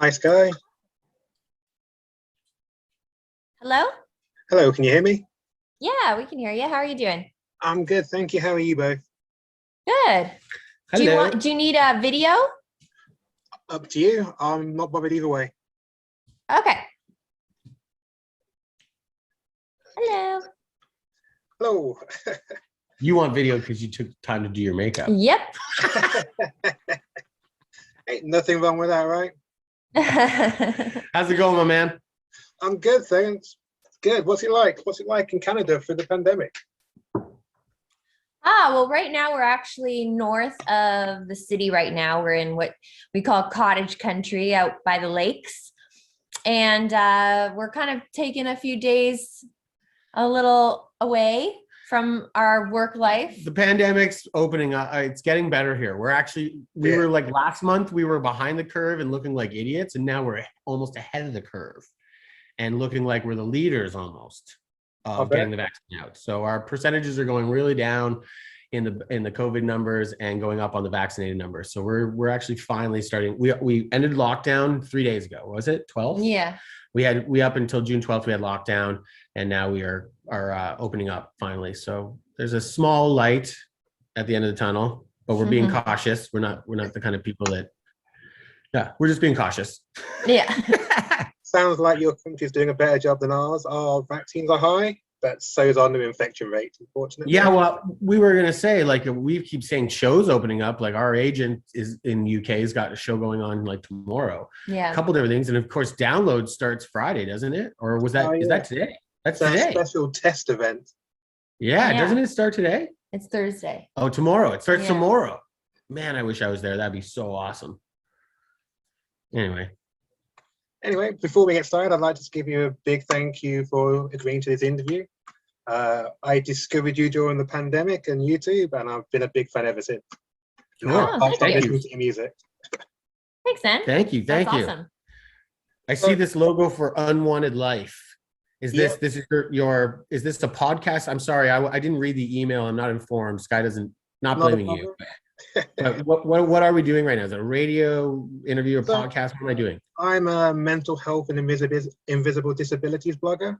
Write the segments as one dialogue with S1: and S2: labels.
S1: Hi, Skye.
S2: Hello?
S1: Hello, can you hear me?
S2: Yeah, we can hear you. How are you doing?
S1: I'm good, thank you. How are you both?
S2: Good.
S3: Hello.
S2: Do you need a video?
S1: Up to you. I'm not bothered either way.
S2: Okay. Hello.
S1: Hello.
S3: You want video because you took time to do your makeup.
S2: Yep.
S1: Ain't nothing wrong with that, right?
S3: How's it going, my man?
S1: I'm good, thanks. Good. What's it like? What's it like in Canada through the pandemic?
S2: Well, right now we're actually north of the city right now. We're in what we call cottage country out by the lakes. And we're kind of taking a few days a little away from our work life.
S3: The pandemic's opening up. It's getting better here. We were like last month, we were behind the curve and looking like idiots. And now we're almost ahead of the curve and looking like we're the leaders almost of getting the vaccine out. So our percentages are going really down in the COVID numbers and going up on the vaccinated numbers. So we're actually finally starting. We ended lockdown 3 days ago. Was it 12?
S2: Yeah.
S3: We up until June 12th, we had lockdown, and now we are opening up finally. So there's a small light at the end of the tunnel, but we're being cautious. We're not the kind of people that, we're just being cautious.
S2: Yeah.
S1: Sounds like your country's doing a better job than ours. Our vaccines are high, but so is our new infection rate, unfortunately.
S3: Yeah, well, we were gonna say, like, we keep saying shows opening up. Like, our agent is in UK, has got a show going on like tomorrow.
S2: Yeah.
S3: A couple different things, and of course, download starts Friday, doesn't it? Or was that is that today? That's
S1: it's
S3: today.
S1: A special test event.
S3: Yeah, doesn't it start today?
S2: It's Thursday.
S3: Oh, tomorrow. It starts tomorrow. Man, I wish I was there. That'd be so awesome.
S1: Anyway, before we get started, I'd like to give you a big thank you for agreeing to this interview. I discovered you during the pandemic on YouTube, and I've been a big fan ever since.
S2: Thank
S1: you. To music.
S2: Thanks, Zen.
S3: Thank you.
S2: That's awesome.
S3: I see this logo for Unwanted Life. Is this
S1: Yeah.
S3: this is your is this a podcast? I'm sorry, I didn't read the email. I'm not informed. Skye doesn't not blaming you. But what are we doing right now? Is it a radio interview or podcast? What am I doing?
S1: I'm a mental health and invisible disabilities blogger.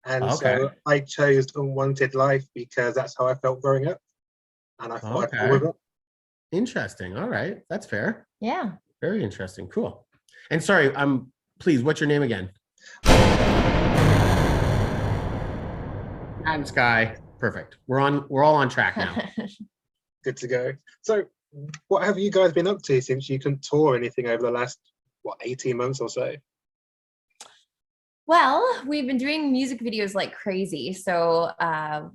S1: And so I chose Unwanted Life because that's how I felt growing up. And I thought I'd go with it.
S3: Interesting. All right. That's fair.
S2: Yeah.
S3: Very interesting. Cool. And sorry, please, what's your name again? I'm Skye. Perfect. We're all on track now.
S1: Good to go. So what have you guys been up to since you couldn't tour anything over the last 18 months or so?
S2: Well, we've been doing music videos like crazy. So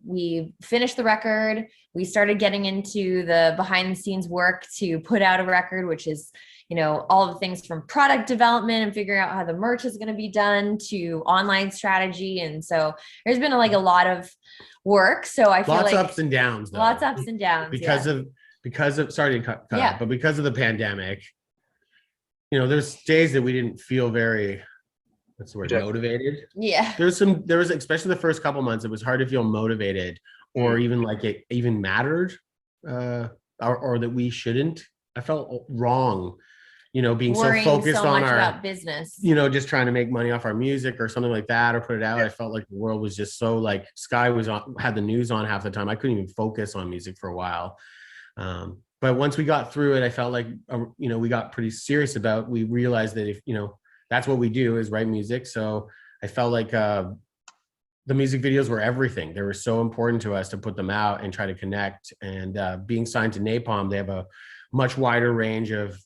S2: we finished the record. We started getting into the behind the scenes work to put out a record, which is, all the things from product development and figuring out how the merch is going to be done to online strategy. And so there's been a lot of work. So I feel
S3: lots
S2: like
S3: of ups and downs, though.
S2: Lots of ups and downs.
S3: Because of sorry to cut out, but because of the pandemic, there's days that we didn't feel very, what's the word, motivated.
S2: Yeah.
S3: There was especially the first couple months, it was hard to feel motivated or even like it even mattered, or that we shouldn't. I felt wrong, being
S2: worrying
S3: so focused
S2: so
S3: on
S2: much
S3: our
S2: about business,
S3: just trying to make money off our music or something like that, or put it out. I felt like the world was just so, like, Skye had the news on half the time. I couldn't even focus on music for a while. But once we got through it, I felt like, we got pretty serious we realized that if, that's what we do, is write music. So I felt like the music videos were everything. They were so important to us to put them out and try to connect. And being signed to Napalm, they have a much wider range of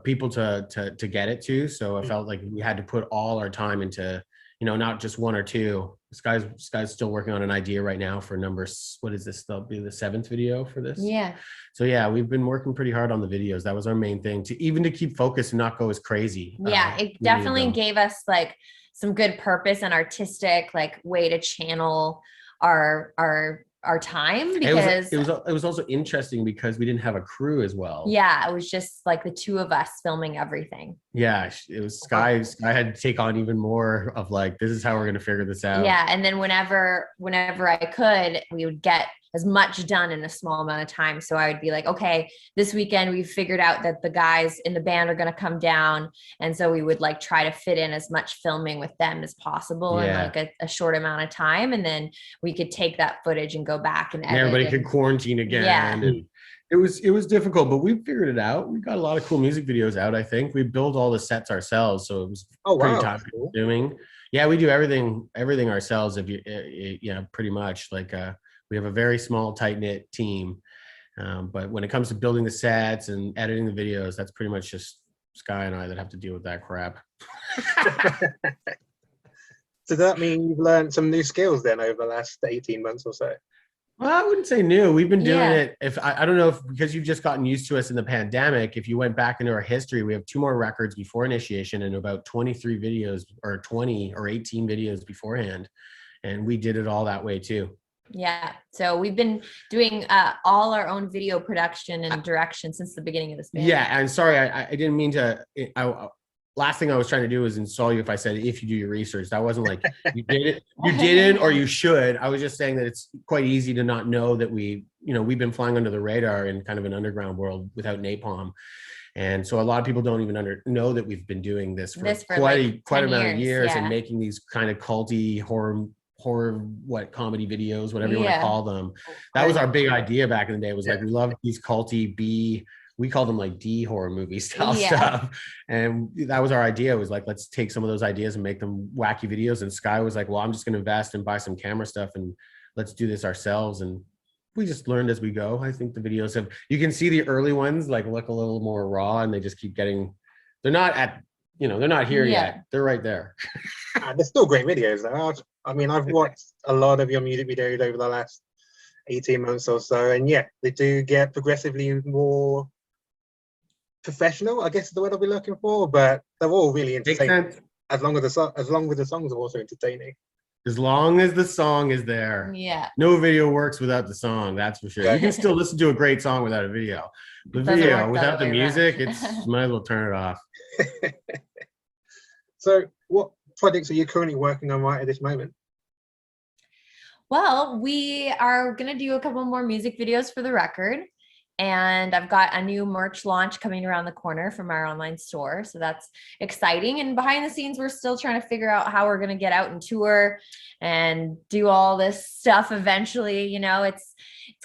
S3: people to get it to. So I felt like we had to put all our time into, not just one or two. Skye's still working on an idea right now for numbers. What is this? That'll be the 7th video for this.
S2: Yeah.
S3: So yeah, we've been working pretty hard on the videos. That was our main thing, to keep focused and not go as crazy.
S2: Yeah, it definitely gave us some good purpose and artistic way to channel our time, because
S3: it was also interesting because we didn't have a crew as well.
S2: Yeah, it was just the two of us filming everything.
S3: Yeah, it was Skye had to take on even more of this is how we're going to figure this out.
S2: Yeah, and then whenever I could, we would get as much done in a small amount of time. So I would be like, okay, this weekend we've figured out that the guys in the band are going to come down. And so we would like try to fit in as much filming with them as possible in like a short amount of time. And then we could take that footage and go back and edit.
S3: And everybody could quarantine again.
S2: Yeah.
S3: And it was difficult, but we figured it out. We got a lot of cool music videos out. I think we built all the sets ourselves, so it was pretty time consuming. Yeah, we do everything ourselves. If you pretty much like we have a very small, tight knit team. But when it comes to building the sets and editing the videos, that's pretty much just Skye and I that have to deal with that crap.
S1: Does that mean you've learned some new skills then over the last 18 months or so?
S3: Well, I wouldn't say new. We've been doing it. If I don't know if because you've just gotten used to us in the pandemic, if you went back into our history, we have 2 more records before initiation and about 23 videos or 20 or 18 videos beforehand. And we did it all that way too.
S2: Yeah. So we've been doing all our own video production and direction since the beginning of this band.
S3: Yeah. And sorry, I didn't mean to. Last thing I was trying to do was install you if I said, if you do your research. That wasn't like you did it, you didn't, or you should. I was just saying that it's quite easy to not know that we've been flying under the radar in kind of an underground world without napalm. And so a lot of people don't even know that we've been doing this for quite a amount of years and making these kind of culty horror comedy videos, whatever you want to call them. That was our big idea back in the day, was like we loved these culty B, we call them like D horror movie style stuff. And that was our idea, was like, let's take some of those ideas and make them wacky videos. And Skye was like, well, I'm just going to invest and buy some camera stuff and let's do this ourselves. And we just learned as we go. I think the videos you can see the early ones like look a little more raw and they just keep getting, they're not here yet. They're right there.
S1: They're still great videos though. I mean, I've watched a lot of your music videos over the last 18 months or so. And they do get progressively more professional, I guess is the word I'll be looking for, but they're all really entertaining. As long as the songs are also entertaining.
S3: As long as the song is there.
S2: Yeah.
S3: No video works without the song, that's for sure. You can still listen to a great song without a video. The video without the music, you might as well turn it off.
S1: So what projects are you currently working on right at this moment?
S2: Well, we are going to do a couple more music videos for the record. And I've got a new merch launch coming around the corner from our online store. So that's exciting. And behind the scenes, we're still trying to figure out how we're going to get out and tour and do all this stuff eventually. It's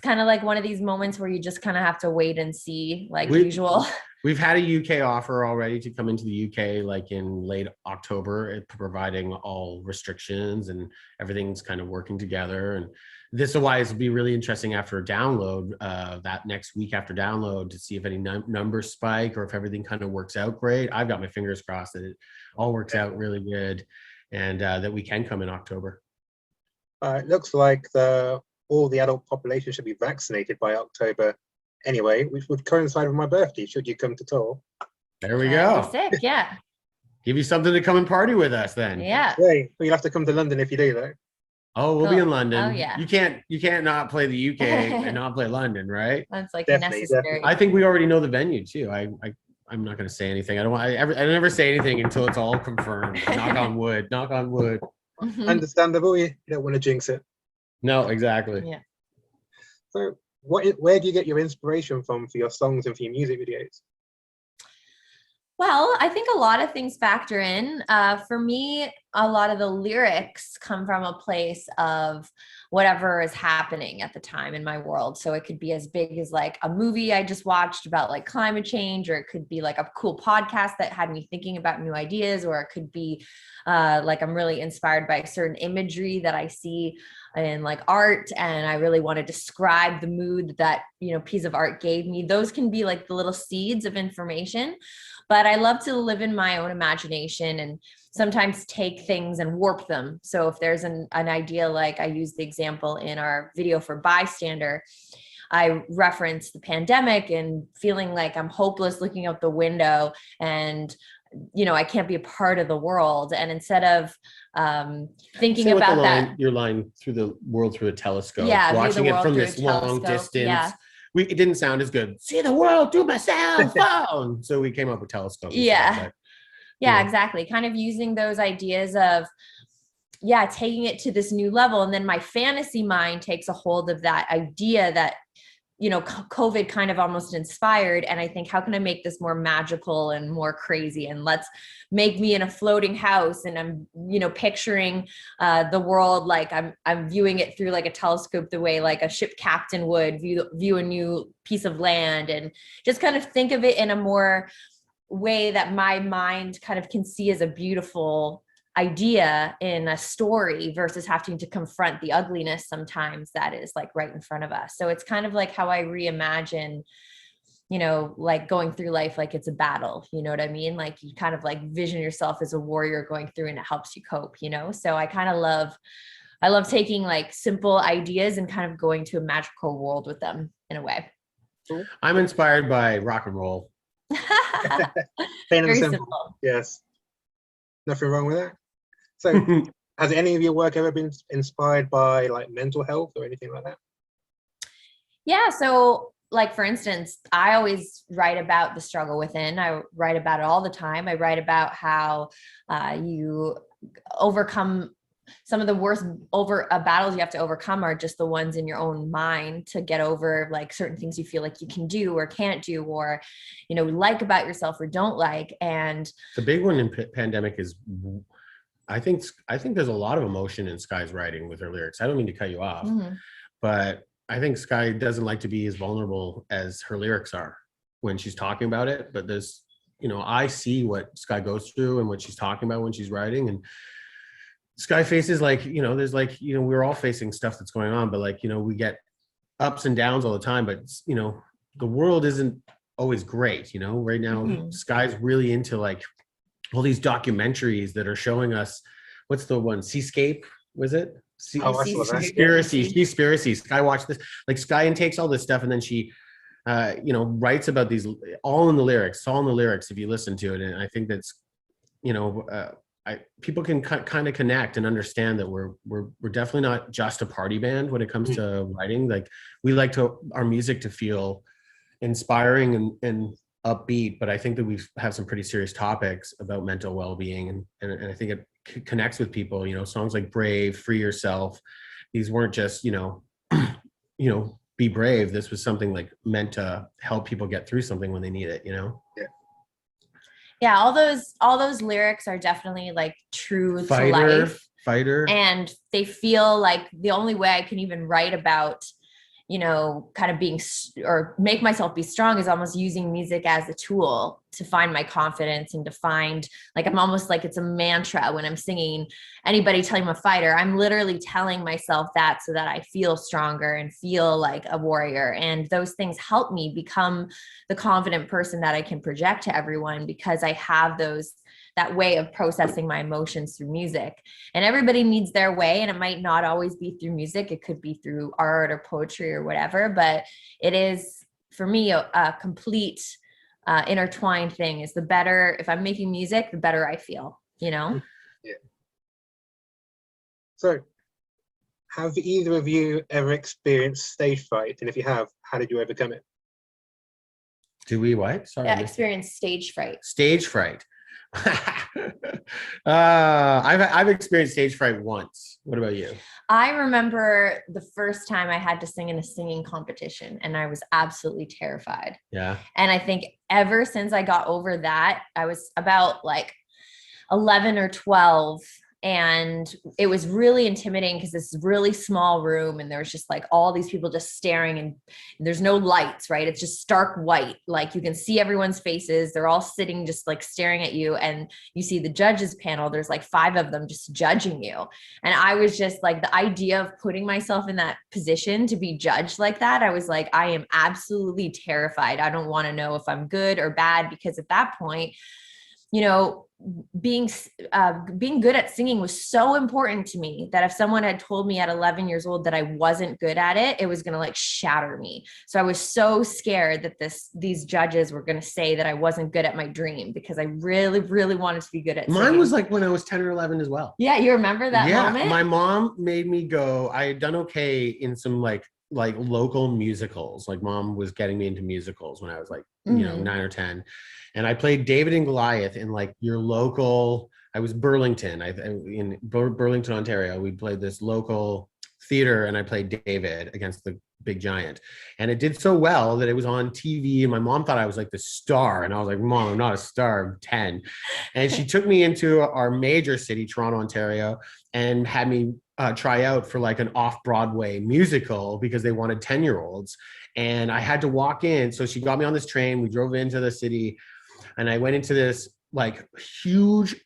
S2: kind of like one of these moments where you just kind of have to wait and see, like usual.
S3: We've had a UK offer already to come into the UK like in late October, providing all restrictions and everything's kind of working together. And this will be really interesting after a download, that next week after download, to see if any numbers spike or if everything kind of works out great. I've got my fingers crossed that it all works out really good and that we can come in October.
S1: It looks like all the adult population should be vaccinated by October anyway, which would coincide with my birthday, should you come to tour.
S3: There we go.
S2: Sick, yeah.
S3: Give you something to come and party with us then.
S2: Yeah.
S1: Well, you'll have to come to London if you do though.
S3: Oh, we'll be in London.
S2: Oh, yeah.
S3: You can't not play the UK and not play London, right?
S2: That's like
S1: Definitely.
S2: necessary.
S3: I think we already know the venue too. I'm not going to say anything. I never say anything until it's all confirmed. Knock on wood. Knock on wood.
S2: Mhm.
S1: Understandable. You don't want to jinx it.
S3: No, exactly.
S2: Yeah.
S1: So where do you get your inspiration from for your songs and for your music videos?
S2: Well, I think a lot of things factor in. For me, a lot of the lyrics come from a place of whatever is happening at the time in my world. So it could be as big as like a movie I just watched about like climate change, or it could be like a cool podcast that had me thinking about new ideas, or it could be like I'm really inspired by certain imagery that I see in like art, and I really want to describe the mood that piece of art gave me. Those can be like the little seeds of information. But I love to live in my own imagination and sometimes take things and warp them. So if there's an idea, like I used the example in our video for Bystander, I referenced the pandemic and feeling like I'm hopeless looking out the window and I can't be a part of the world. And instead of thinking about
S3: your line through the world through a telescope,
S2: watching
S3: it from this long distance. Yeah. It didn't sound as good. See the world through my cell phone. So we came up with telescope.
S2: Yeah. Yeah, exactly. Kind of using those ideas of yeah, taking it to this new level. And then my fantasy mind takes a hold of that idea that, you know, COVID kind of almost inspired. And I think, how can I make this more magical and more crazy? And let's make me in a floating house. And I'm, you know, picturing the world like I'm viewing it through like a telescope, the way like a ship captain would view a new piece of land, and just kind of think of it in a more way that my mind kind of can see as a beautiful idea in a story, versus having to confront the ugliness sometimes that is like right in front of us. So it's kind of like how I reimagine, you know, like going through life like it's a battle, you know what I mean? Like you kind of like vision yourself as a warrior going through, and it helps you cope, you know? So I kind of I love taking like simple ideas and kind of going to a magical world with them in a way.
S3: I'm inspired by rock and roll.
S1: Plain and
S2: Very
S1: simple.
S2: simple.
S1: Yes. Nothing wrong with that. So has any of your work ever been inspired by like mental health or anything like that?
S2: Yeah. So like, for instance, I always write about the struggle within. I write about it all the time. I write about how you overcome some of the worst battles you have to overcome are just the ones in your own mind, to get over like certain things you feel like you can do or can't do, or, you know, like about yourself or don't like. And
S3: the big one in pandemic is, I think there's a lot of emotion in Skye's writing with her lyrics. I don't mean to cut you off, but I think Skye doesn't like to be as vulnerable as her lyrics are when she's talking about it. But there's, you know, I see what Skye goes through and what she's talking about when she's writing. And Skye faces like, you know, there's like, you know, we're all facing stuff that's going on, but like, you know, we get ups and downs all the time, but you know, the world isn't always great. You know, right now, Skye's really into like all these documentaries that are showing us, what's the one, Seascape, was it? Seaspiracy. Skye watched this, like Skye takes all this stuff, and then she you know, writes about these all in the lyrics if you listen to it. And I think that's, you know, people can kind of connect and understand that we're definitely not just a party band when it comes to writing. Like we like our music to feel inspiring and upbeat, but I think that we have some pretty serious topics about mental well-being, and I think it connects with people. You know, songs like Brave, Free Yourself, these weren't just, you know, you know, be brave. This was something like meant to help people get through something when they need it, you know?
S2: Yeah, all those lyrics are definitely like true to life.
S3: Fighter.
S2: And they feel like the only way I can even write about, you know, kind of being or make myself be strong is almost using music as a tool to find my confidence, and to find, like, I'm almost like it's a mantra when I'm singing. Anybody telling I'm a fighter, I'm literally telling myself that so that I feel stronger and feel like a warrior. And those things help me become the confident person that I can project to everyone, because I have that way of processing my emotions through music. And everybody needs their way, and it might not always be through music. It could be through art or poetry or whatever, but it is, for me, a complete intertwined thing. Is the better, if I'm making music, the better I feel, you know?
S1: Yeah. So have either of you ever experienced stage fright? And if you have, how did you overcome it?
S3: Do we what? Sorry.
S2: Experience stage fright.
S3: Stage fright. I've experienced stage fright once. What about you?
S2: I remember the first time I had to sing in a singing competition, and I was absolutely terrified.
S3: Yeah.
S2: And I think ever since I got over that, I was about like 11 or 12. And it was really intimidating because it's a really small room, and there was just like all these people just staring, and there's no lights, right? It's just stark white. Like you can see everyone's faces. They're all sitting just like staring at you. And you see the judges panel. There's like 5 of them just judging you. And I was just like, the idea of putting myself in that position to be judged like that, I was like, I am absolutely terrified. I don't want to know if I'm good or bad, because at that point, you know, being good at singing was so important to me that if someone had told me at 11 years old that I wasn't good at it, it was going to like shatter me. So I was so scared that these judges were going to say that I wasn't good at my dream, because I really, really wanted to be good at singing.
S3: Mine was like when I was 10 or 11 as well.
S2: Yeah. You remember that moment?
S3: My mom made me go. I had done okay in some like local musicals. Like mom was getting me into musicals when I was like, you know, 9 or 10. And I played David and Goliath in like your local I was Burlington, in Burlington, Ontario. We played this local theater, and I played David against the Big Giant, and it did so well that it was on TV, and my mom thought I was like the star, and I was like, Mom, I'm not a star, I'm 10. And she took me into our major city, Toronto, Ontario, and had me try out for like an off-Broadway musical because they wanted 10-year-olds, and I had to walk in. So she got me on this train, we drove into the city, and I went into this like huge,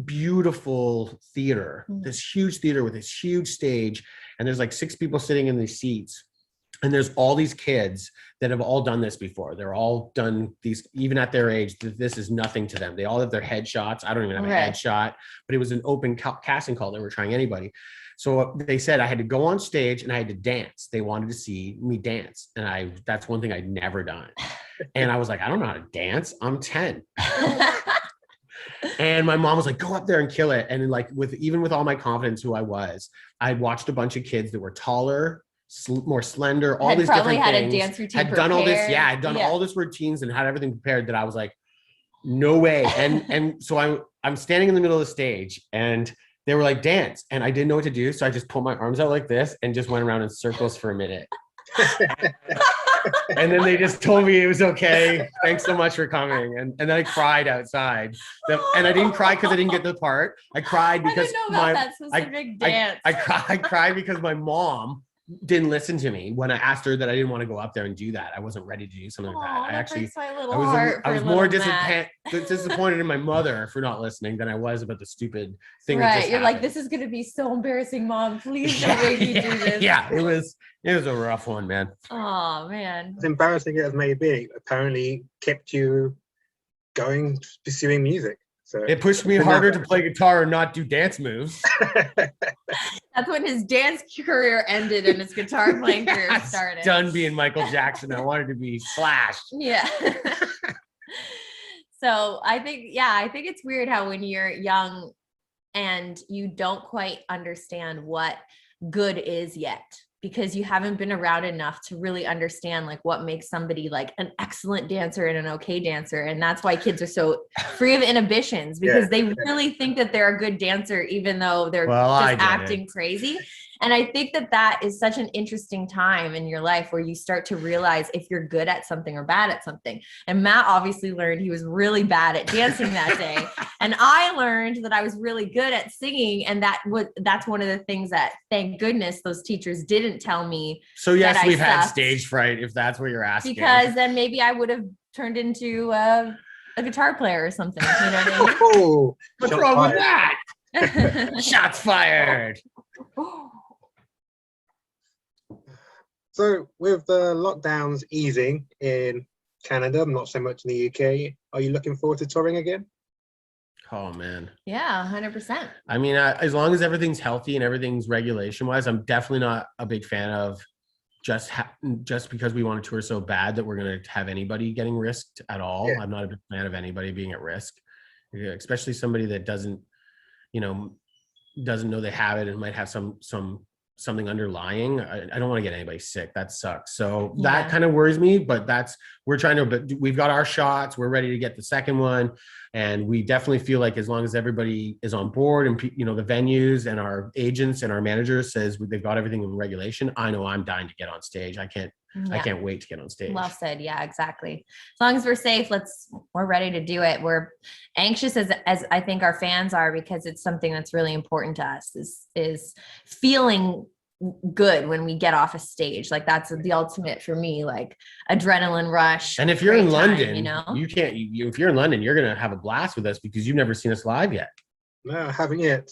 S3: beautiful theater, this huge theater with this huge stage, and there's like 6 people sitting in these seats. And there's all these kids that have all done this before. They're all done these, even at their age, this is nothing to them. They all have their headshots. I don't even have a headshot, but it was an open casting call. They were trying anybody. So they said I had to go on stage and I had to dance. They wanted to see me dance. And that's one thing I'd never done. And I was like, I don't know how to dance. I'm 10. And my mom was like, go up there and kill it. And like even with all my confidence who I was, I watched a bunch of kids that were taller, more slender, all these different things. Probably had a dance routine prepared. Done all this, I'd done all this routines and had everything prepared that I was like, no way. And so I'm standing in the middle of the stage, and they were like, dance, and I didn't know what to do, so I just pulled my arms out like this and just went around in circles for a minute. And then they just told me it was okay. Thanks so much for coming. And then I cried outside. And I didn't cry because I didn't get the part. I cried because I cried because my mom didn't listen to me when I asked her that I didn't want to go up there and do that. I wasn't ready to do something like that. I was more disappointed in my mother for not listening than I was about the stupid thing.
S2: Right. You're like, this is going to be so embarrassing, Mom. Please don't make me do this.
S3: Yeah, it was a rough one, man.
S2: Oh, man.
S1: As embarrassing as it may be, apparently kept you going, pursuing music. So
S3: it pushed me harder to play guitar and not do dance moves.
S2: That's when his dance career ended and his guitar playing career started.
S3: Done being Michael Jackson. I wanted to be Slash.
S2: Yeah. So I think it's weird how when you're young and you don't quite understand what good is yet, because you haven't been around enough to really understand like what makes somebody like an excellent dancer and an okay dancer. And that's why kids are so free of inhibitions, because they really think that they're a good dancer, even though they're just acting crazy. And I think that is such an interesting time in your life where you start to realize if you're good at something or bad at something. And Matt obviously learned he was really bad at dancing that day. And I learned that I was really good at singing. And that's one of the things that, thank goodness, those teachers didn't tell me.
S3: So yes, we've had stage fright, if that's what you're asking.
S2: Because then maybe I would have turned into a guitar player or something. You know what I mean?
S1: Oh,
S3: what's wrong with that? Shots fired.
S1: So with the lockdowns easing in Canada, not so much in the UK, are you looking forward to touring again?
S3: Oh, man.
S2: Yeah, 100%.
S3: I mean, as long as everything's healthy and everything's regulation-wise, I'm definitely not a big fan of just because we want to tour so bad that we're going to have anybody getting risked at all. Yeah. I'm not a big fan of anybody being at risk, especially somebody that doesn't know they have it and might have something underlying. I don't want to get anybody sick. That sucks. So that kind of worries me, but we've got our shots. We're ready to get the second one. And we definitely feel like as long as everybody is on board and, the venues and our agents and our managers says they've got everything in regulation, I know I'm dying to get on stage. I can't wait to get on stage.
S2: Well said. Yeah, exactly. As long as we're safe, we're ready to do it. We're anxious as I think our fans are, because it's something that's really important to us is feeling good when we get off a stage. Like that's the ultimate for me, like adrenaline rush.
S3: And if you're in London, if you're in London, you're going to have a blast with us because you've never seen us live yet.
S1: No, I haven't yet.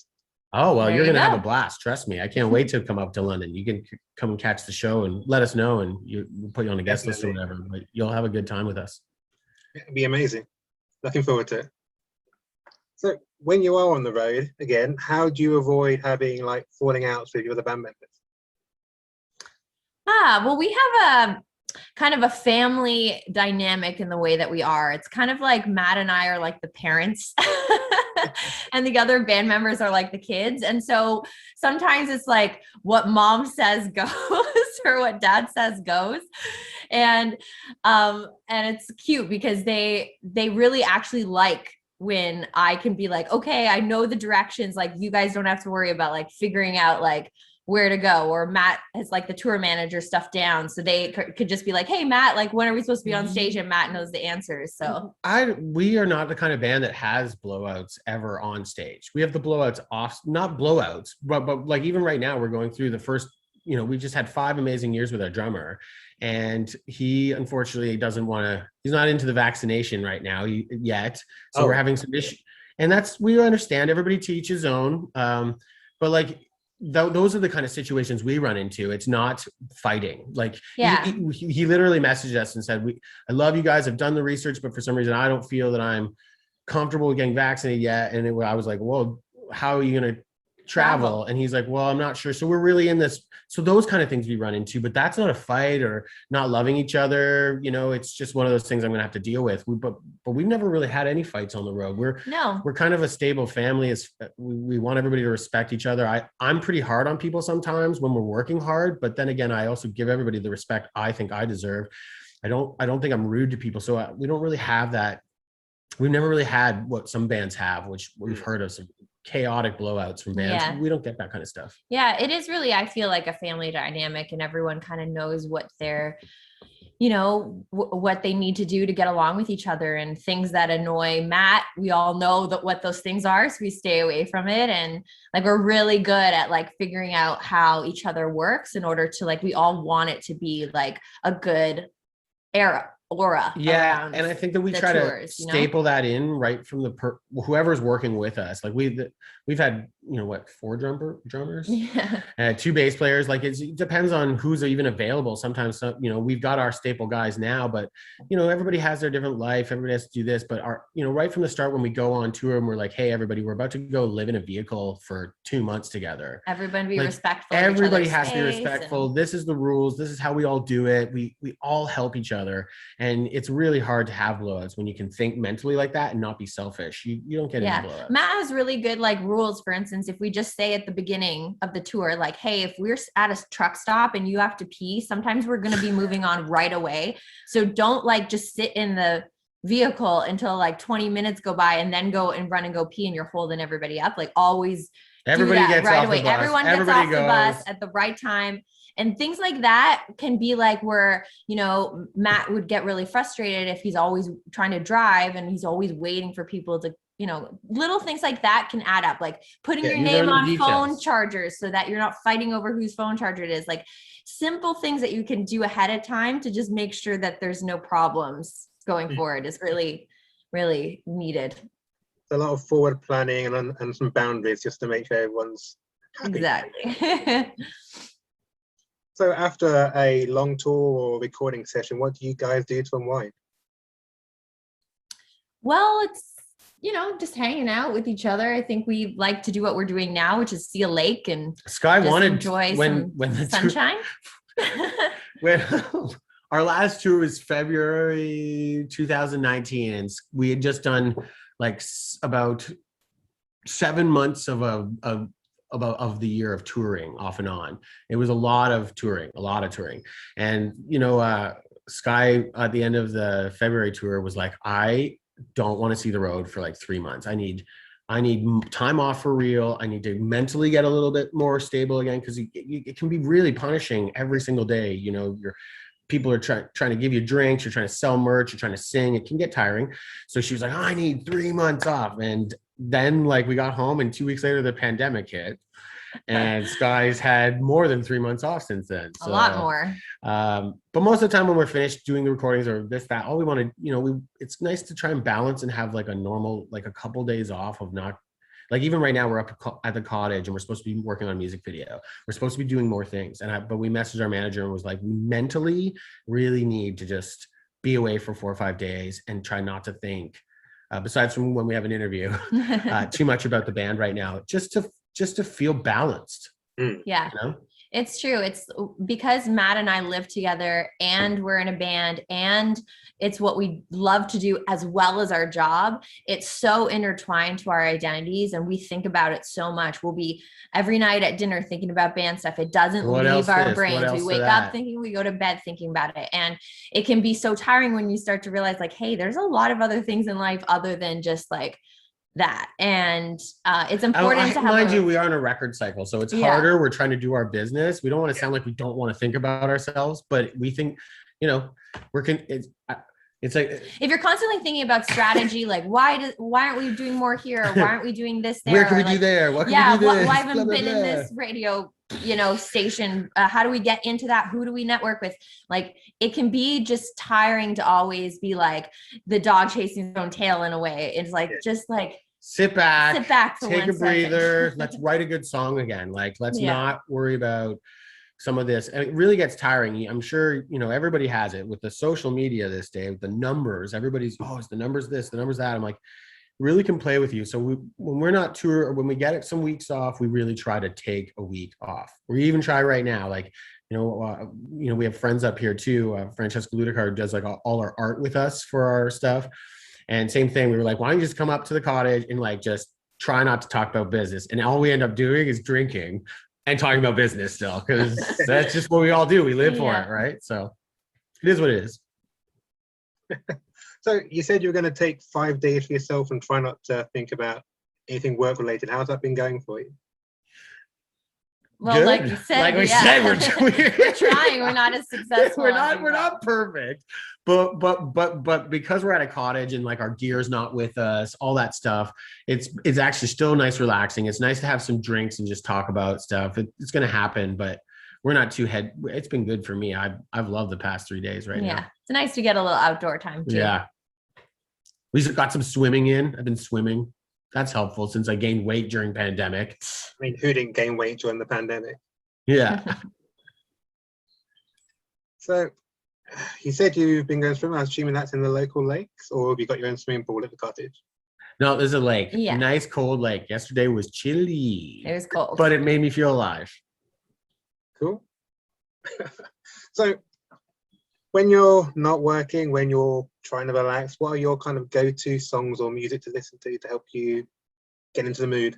S3: Oh, well, you're going to have a blast. Trust me. I can't wait to come up to London. You can come and catch the show and let us know, and we'll put you on the guest list or whatever, but you'll have a good time with us.
S1: It'll be amazing. Looking forward to it. So when you are on the road again, how do you avoid having like falling outs with your other band members?
S2: Well, we have a kind of a family dynamic in the way that we are. It's kind of like Matt and I are like the parents and the other band members are like the kids. And so sometimes it's like what mom says goes or what dad says goes. And it's cute because they really actually like when I can be like, okay, I know the directions. Like you guys don't have to worry about like figuring out like where to go, or Matt has like the tour manager stuff down. So they could just be like, hey, Matt, like when are we supposed to be on stage? And Matt knows the answers. So
S3: we are not the kind of band that has blowouts ever on stage. We have the blowouts off, not blowouts, but like even right now we're going through the first, you know, we just had 5 amazing years with our drummer, and he unfortunately doesn't want to, he's not into the vaccination right now yet. So we're having some issues, and we understand, everybody to each his own. But like, those are the kind of situations we run into. It's not fighting. Like he literally messaged us and said, I love you guys. I've done the research, but for some reason I don't feel that I'm comfortable with getting vaccinated yet. And I was like, well, how are you going to travel? And he's like, well, I'm not sure. So we're really in this. So those kind of things we run into, but that's not a fight or not loving each other. You know, it's just one of those things I'm going to have to deal with. But we've never really had any fights on the road. We're kind of a stable family. We want everybody to respect each other. I'm pretty hard on people sometimes when we're working hard, but then again, I also give everybody the respect I think I deserve. I don't think I'm rude to people. So we don't really have that. We've never really had what some bands have, which we've heard of, some chaotic blowouts from bands.
S2: Yeah.
S3: We don't get that kind of stuff.
S2: Yeah, it is really, I feel like a family dynamic, and everyone kind of knows what they're, you know, what they need to do to get along with each other, and things that annoy Matt, we all know what those things are. So we stay away from it. And like, we're really good at like figuring out how each other works in order to like, we all want it to be like a good aura.
S3: Yeah, and I think that we try to staple that in right from the whoever's working with us. Like we've had, you know, 4 drummers, and 2 bass players. Like it depends on who's even available. Sometimes, you know, we've got our staple guys now, but you know, everybody has their different life. Everybody has to do this, but you know, right from the start when we go on tour and we're like, hey, everybody, we're about to go live in a vehicle for 2 months together.
S2: Everybody be respectful.
S3: Everybody has to be respectful. This is the rules. This is how we all do it. We all help each other. And it's really hard to have blowouts when you can think mentally like that and not be selfish. You don't get any blowouts. Matt
S2: has really good like rules. For instance, if we just say at the beginning of the tour, like, hey, if we're at a truck stop and you have to pee, sometimes we're going to be moving on right away. So don't like just sit in the vehicle until like 20 minutes go by and then go and run and go pee, and you're holding everybody up. Like always
S3: everybody
S2: do that
S3: gets
S2: right
S3: off
S2: away.
S3: the bus.
S2: Everyone gets off the bus at the right time. And things like that can be like where, you know, Matt would get really frustrated if he's always trying to drive and he's always waiting for people to, you know, little things like that can add up, like putting your name on phone chargers so that you're not fighting over whose phone charger it is. Like simple things that you can do ahead of time to just make sure that there's no problems going forward is really, really needed.
S1: A lot of forward planning and some boundaries just to make sure everyone's happy.
S2: Exactly.
S1: So after a long tour or recording session, what do you guys do to unwind?
S2: Well, it's, you know, just hanging out with each other. I think we like to do what we're doing now, which is see a lake and
S3: Skye wanted
S2: enjoy
S3: when the
S2: sunshine.
S3: When our last tour was February 2019, and we had just done like about 7 months of the year of touring off and on. It was a lot of touring. And, you know, Skye at the end of the February tour was like, I don't want to see the road for like 3 months. I need time off for real. I need to mentally get a little bit more stable again, because it can be really punishing every single day. You know, people are trying to give you drinks, you're trying to sell merch, you're trying to sing. It can get tiring. So she was like, I need 3 months off. And then like we got home and 2 weeks later, the pandemic hit, and Skye's had more than 3 months off since then. So,
S2: a lot more.
S3: But most of the time when we're finished doing the recordings or this, that, all we want to, you know, it's nice to try and balance and have like a normal, like a couple days off of not, like even right now we're up at the cottage and we're supposed to be working on a music video. We're supposed to be doing more things. But we messaged our manager and was like, we mentally really need to just be away for 4 or 5 days and try not to think, besides from when we have an interview, too much about the band right now, just to feel balanced.
S2: Yeah.
S3: You know?
S2: It's true. It's because Matt and I live together and we're in a band and it's what we love to do as well as our job. It's so intertwined to our identities and we think about it so much. We'll be every night at dinner thinking about band stuff. It doesn't leave our brains. We wake up thinking, we go to bed thinking about it. And it can be so tiring when you start to realize like, hey, there's a lot of other things in life other than just like that. And it's important to have,
S3: mind you, we are in a record cycle, so it's harder. We're trying to do our business. We don't want to sound like we don't want to think about ourselves, but we think, you know, it's like
S2: if you're constantly thinking about strategy, like why aren't we doing more here? Why aren't we doing this there?
S3: Where can we do there? What can we do this?
S2: Why haven't we been in this radio, you know, station? How do we get into that? Who do we network with? Like, it can be just tiring to always be like the dog chasing its own tail in a way. It's like, just like
S3: sit back,
S2: for
S3: take a breather.
S2: Second.
S3: Let's write a good song again. Like, let's not worry about some of this. And it really gets tiring. I'm sure, you know, everybody has it with the social media this day, with the numbers. Everybody's, it's the numbers this, the numbers that. I'm like, really can play with you. So when we're not tour, or when we get some weeks off, we really try to take a week off. We even try right now, like, you know, we have friends up here too. Francesca Ludicar does like all our art with us for our stuff. And same thing, we were like, why don't you just come up to the cottage and like just try not to talk about business? And all we end up doing is drinking and talking about business still, because that's just what we all do. We live for it, right? So it is what it is.
S1: So you said you were going to take 5 days for yourself and try not to think about anything work related. How's that been going for you?
S2: Well,
S3: good.
S2: like you said,
S3: like we said, we're
S2: trying. We're not as successful.
S3: we're not perfect, but because we're at a cottage and like our gear's not with us, all that stuff, it's actually still nice, relaxing. It's nice to have some drinks and just talk about stuff. It's going to happen, but we're not too it's been good for me. I've loved the past 3 days now.
S2: Yeah, it's nice to get a little outdoor time too.
S3: Yeah, we just got some swimming in. I've been swimming. That's helpful since I gained weight during pandemic.
S1: I mean, who didn't gain weight during the pandemic?
S3: Yeah.
S1: So you said you've been going swimming. I'm assuming that's in the local lakes, or have you got your own swimming pool at the cottage?
S3: No, there's a lake.
S2: Yeah.
S3: Nice cold lake. Yesterday was chilly.
S2: It was cold.
S3: But it made me feel alive.
S1: Cool. So when you're not working, when you're trying to relax, what are your kind of go-to songs or music to listen to help you get into the mood?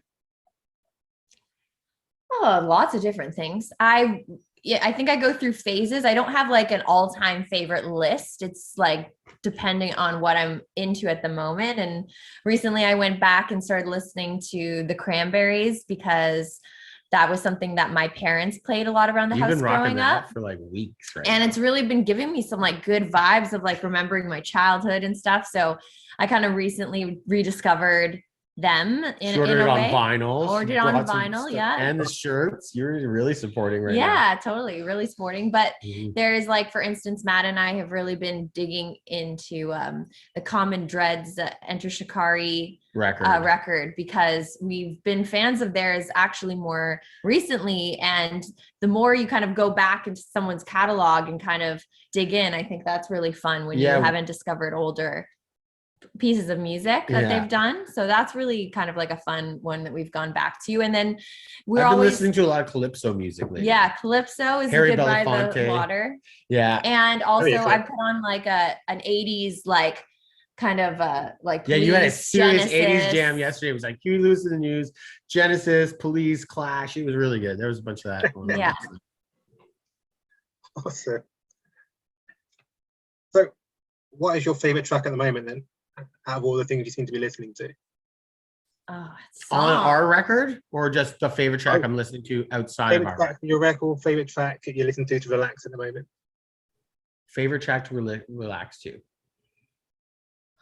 S2: Oh, lots of different things. I think I go through phases. I don't have like an all-time favorite list. It's like depending on what I'm into at the moment. And recently I went back and started listening to the Cranberries because that was something that my parents played a lot around the house growing up
S3: for like weeks, right?
S2: And it's really been giving me some like good vibes of like remembering my childhood and stuff. So I kind of recently rediscovered them in a way. Ordered it on vinyl, yeah.
S3: And the shirts, you're really supporting right now.
S2: Yeah, totally, really sporting. But there's like, for instance, Matt and I have really been digging into the Common Dreads Enter Shikari record because we've been fans of theirs actually more recently. And the more you kind of go back into someone's catalog and kind of dig in, I think that's really fun when you haven't discovered older pieces of music that they've done. So that's really kind of like a fun one that we've gone back to. And then I've been
S3: listening to a lot of calypso music lately.
S2: Yeah, calypso is
S3: Harry
S2: good by
S3: Belafonte.
S2: the water.
S3: Yeah.
S2: And also I put on like an 80s like kind of like
S3: you had a serious
S2: Genesis.
S3: 80s jam yesterday. It was like Huey Lewis and the News, Genesis, Police, Clash. It was really good. There was a bunch of that going on.
S2: Yeah.
S1: Awesome. So what is your favorite track at the moment then, out of all the things you seem to be listening to?
S2: On
S3: our record, or just the favorite track I'm listening to outside of our
S1: track, your record, favorite track that you listen to relax at the moment?
S3: Favorite track to relax to?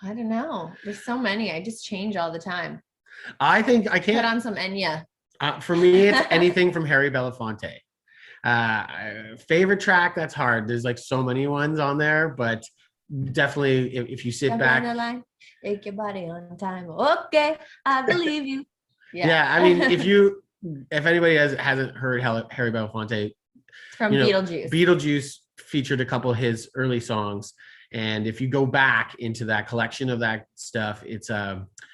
S2: I don't know. There's so many. I just change all the time.
S3: I think I can't
S2: put on some Enya.
S3: For me, it's anything from Harry Belafonte. Favorite track, that's hard. There's like so many ones on there, but definitely if you sit back,
S2: take your body on time. Okay, I believe you.
S3: Yeah, I mean, if anybody hasn't heard Harry Belafonte,
S2: from
S3: Beetlejuice featured a couple of his early songs, and if you go back into that collection of that stuff, it's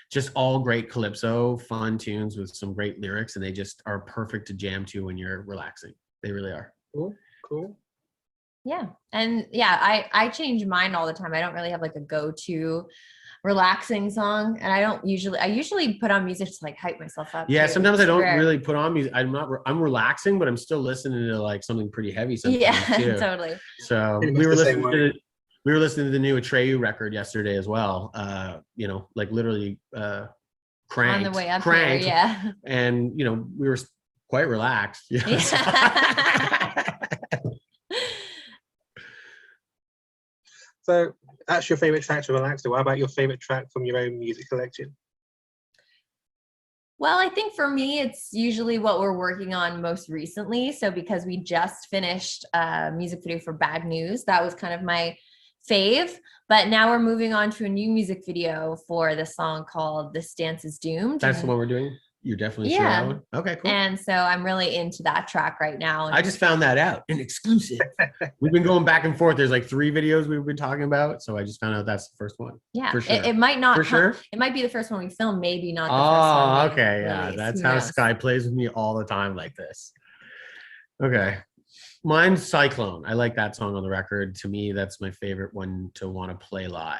S3: just all great calypso, fun tunes with some great lyrics, and they just are perfect to jam to when you're relaxing. They really are.
S1: Cool.
S2: Yeah. And yeah, I change mine all the time. I don't really have like a go-to relaxing song. And I usually put on music to like hype myself up.
S3: Yeah,
S2: too.
S3: sometimes I
S2: It's
S3: don't
S2: rare.
S3: really put on music. I'm relaxing, but I'm still listening to like something pretty heavy sometimes
S2: Yeah,
S3: too.
S2: totally.
S3: So
S1: Pretty
S3: we
S1: much
S3: were
S1: the same
S3: listening
S1: way.
S3: to the new Atreyu record yesterday as well. Like literally cranked
S2: On the way up here, yeah.
S3: and we were quite relaxed.
S1: So that's your favorite track to relax to. What about your favorite track from your own music collection?
S2: Well, I think for me, it's usually what we're working on most recently. So because we just finished a music video for Bad News, that was kind of my fave. But now we're moving on to a new music video for the song called This Dance is Doomed.
S3: That's the one we're doing. You're definitely sure
S2: Yeah.
S3: that one? Okay, cool.
S2: And so I'm really into that track right now. And
S3: I just found that out, an exclusive. We've been going back and forth. There's like 3 videos we've been talking about. So I just found out that's the first one.
S2: yeah,
S3: For sure.
S2: it might not
S3: For sure.
S2: It might be the first one we filmed, maybe not the first one.
S3: Oh,
S2: we
S3: okay. Yeah,
S2: release.
S3: that's
S2: Who
S3: how
S2: knows?
S3: Skye plays with me all the time like this. Okay. Mine's Cyclone. I like that song on the record. To me, that's my favorite one to want to play live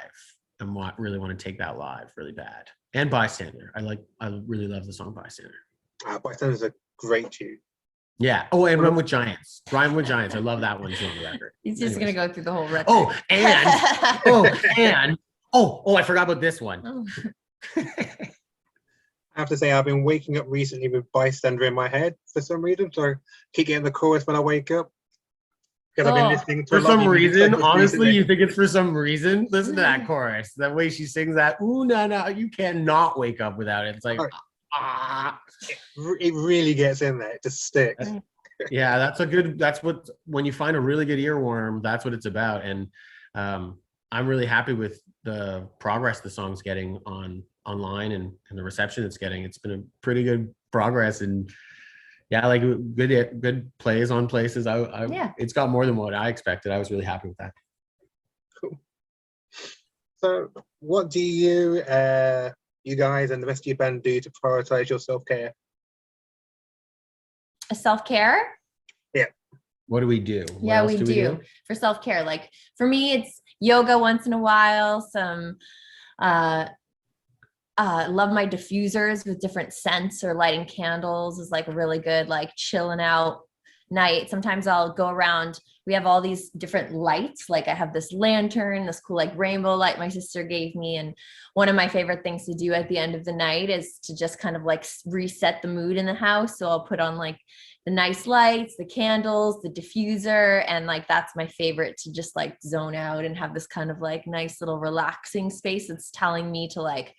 S3: and really want to take that live really bad. And Bystander. I really love the song Bystander.
S1: Bystander's a great tune.
S3: Yeah. Oh, and Run with Giants. Rhyme with Giants. I love that one too on the record.
S2: He's just
S3: Anyways.
S2: gonna go through the whole record.
S3: Oh, I forgot about this one.
S2: Oh.
S1: I have to say, I've been waking up recently with Bystander in my head for some reason. So I keep getting the chorus when I wake up. Because I've been listening to
S3: For
S1: a lot of
S3: some
S1: music
S3: reason,
S1: cycles
S3: honestly,
S1: recently.
S3: you think it's for some reason? Listen to that chorus. That way she sings that, ooh, no, you cannot wake up without it. It's like,
S1: It really gets in there. It just sticks.
S3: Yeah, when you find a really good earworm, that's what it's about. And I'm really happy with the progress the song's getting online and the reception it's getting. It's been a pretty good progress, and yeah, like good plays on places. It's got more than what I expected. I was really happy with that.
S1: Cool. So what do you guys and the rest of your band do to prioritize your self-care?
S2: Self-care?
S3: What do we do? What
S2: Yeah,
S3: else
S2: we
S3: do
S2: do for self-care. Like for me, it's yoga once in a while, some love my diffusers with different scents, or lighting candles is like a really good like chilling out night. Sometimes I'll go around. We have all these different lights. Like I have this lantern, this cool like rainbow light my sister gave me. And one of my favorite things to do at the end of the night is to just kind of like reset the mood in the house. So I'll put on like the nice lights, the candles, the diffuser. And like, that's my favorite, to just like zone out and have this kind of like nice little relaxing space that's telling me to like,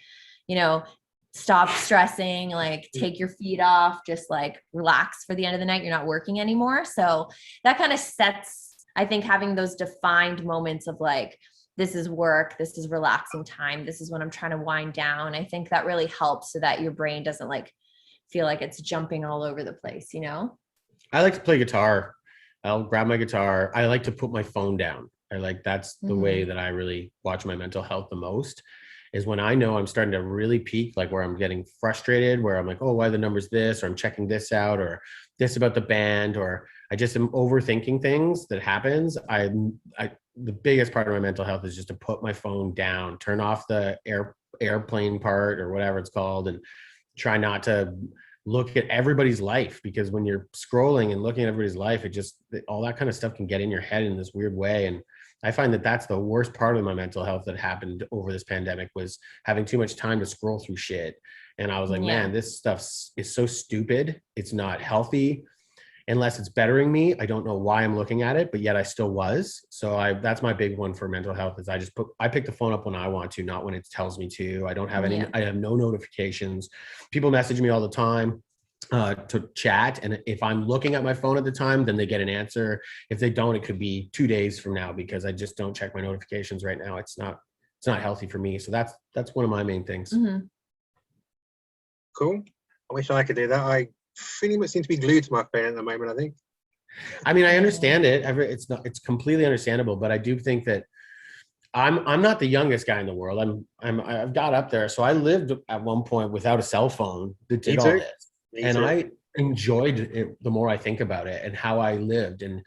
S2: stop stressing, like take your feet off, just like relax for the end of the night. You're not working anymore. So that kind of sets, I think, having those defined moments of like, this is work, this is relaxing time, this is when I'm trying to wind down. I think that really helps so that your brain doesn't like feel like it's jumping all over the place,
S3: I like to play guitar. I'll grab my guitar. I like to put my phone down. That's the way that I really watch my mental health the most, is when I know I'm starting to really peak, like where I'm getting frustrated, where I'm like, oh, why the number's this, or I'm checking this out, or this about the band, or I just am overthinking things that happens. The biggest part of my mental health is just to put my phone down, turn off the airplane part or whatever it's called, and try not to look at everybody's life, because when you're scrolling and looking at everybody's life, all that kind of stuff can get in your head in this weird way. And I find that that's the worst part of my mental health that happened over this pandemic, was having too much time to scroll through shit. And I was like, man, this stuff is so stupid. It's not healthy unless it's bettering me. I don't know why I'm looking at it, but yet I still was. So that's my big one for mental health, is I pick the phone up when I want to, not when it tells me to. I don't have any, I have no notifications. People message me all the time to chat, and if I'm looking at my phone at the time, then they get an answer. If they don't, it could be 2 days from now, because I just don't check my notifications right now. It's not healthy for me. So that's one of my main things.
S1: Cool. I wish I could do that. I pretty much seem to be glued to my phone at the moment, I think.
S3: I mean, I understand it. It's completely understandable, but I do think that I'm not the youngest guy in the world. I've got up there. So I lived at one point without a cell phone that did all this. And enjoyed it the more I think about it and how I lived. And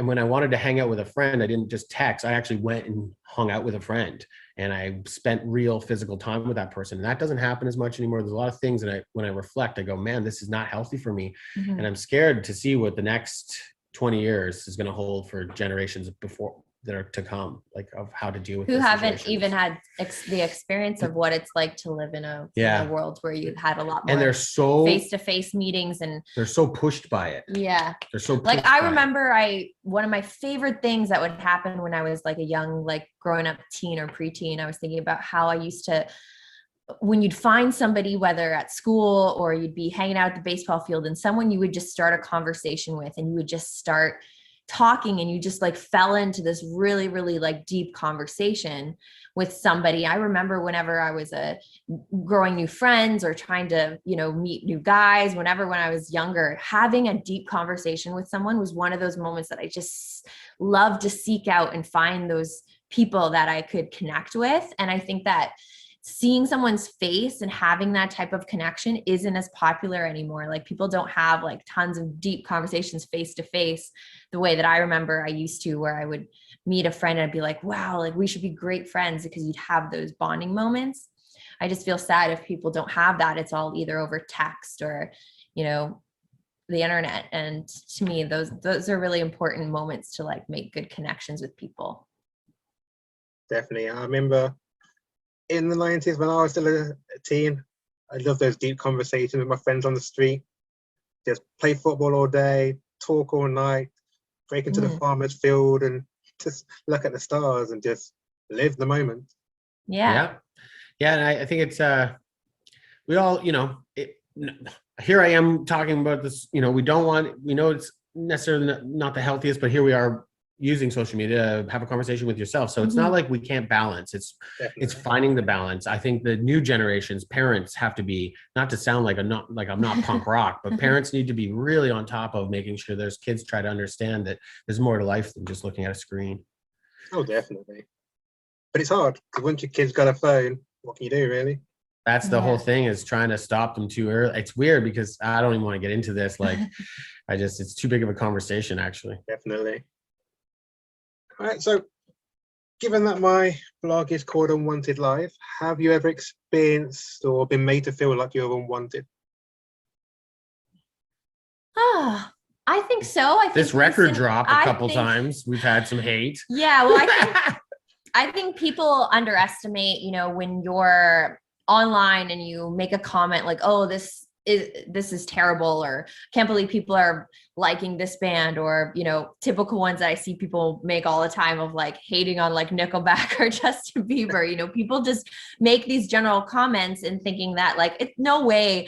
S3: when I wanted to hang out with a friend, I didn't just text. I actually went and hung out with a friend, and I spent real physical time with that person. And that doesn't happen as much anymore. There's a lot of things that when I reflect, I go, man, this is not healthy for me.
S2: Mhm.
S3: And I'm scared to see what the next 20 years is going to hold for generations before that are to come, like of how to deal with
S2: Who
S3: those
S2: haven't
S3: situations.
S2: even had the experience of what it's like to live in a world where you've had a lot more
S3: and they're so
S2: face-to-face meetings, and
S3: they're so pushed by it.
S2: Yeah.
S3: They're so
S2: Like,
S3: pushed
S2: I
S3: by it.
S2: remember one of my favorite things that would happen when I was like a young, like growing up teen or preteen, I was thinking about how I used to, when you'd find somebody, whether at school or you'd be hanging out at the baseball field, and someone you would just start a conversation with, and you would just start talking, and you just like fell into this really, really like deep conversation with somebody. I remember whenever I was growing new friends or trying to, meet new guys, when I was younger, having a deep conversation with someone was one of those moments that I just love to seek out and find those people that I could connect with. And I think that seeing someone's face and having that type of connection isn't as popular anymore. Like, people don't have like tons of deep conversations face to face the way that I remember I used to, where I would meet a friend and I'd be like, wow, like we should be great friends, because you'd have those bonding moments. I just feel sad if people don't have that. It's all either over text or, the internet. And to me, those are really important moments to like make good connections with people.
S1: Definitely. I remember in the 90s when I was still a teen, I loved those deep conversations with my friends on the street. Just play football all day, talk all night, break into the farmer's field and just look at the stars and just live the moment.
S2: Yeah.
S3: And I think it's we all, here I am talking about this, we know it's necessarily not the healthiest, but here we are using social media to have a conversation with yourself. So it's not like we can't balance. It's finding the balance. I think the new generations, parents have to be, not to sound like I'm not punk rock, but parents need to be really on top of making sure there's kids try to understand that there's more to life than just looking at a screen.
S1: Oh, definitely. But it's hard, because once your kid's got a phone, what can you do, really?
S3: That's the whole thing, is trying to stop them too early. It's weird because I don't even want to get into this. Like, it's too big of a conversation, actually.
S1: Definitely. All right, so given that my blog is called Unwanted Live, have you ever experienced or been made to feel like you're unwanted?
S2: I think so. I think
S3: this record drop a couple times. We've had some hate.
S2: Yeah, well, I think people underestimate, when you're online and you make a comment like, oh, this is terrible, or can't believe people are liking this band, or typical ones that I see people make all the time of like hating on like Nickelback or Justin Bieber. People just make these general comments and thinking that like, it's no way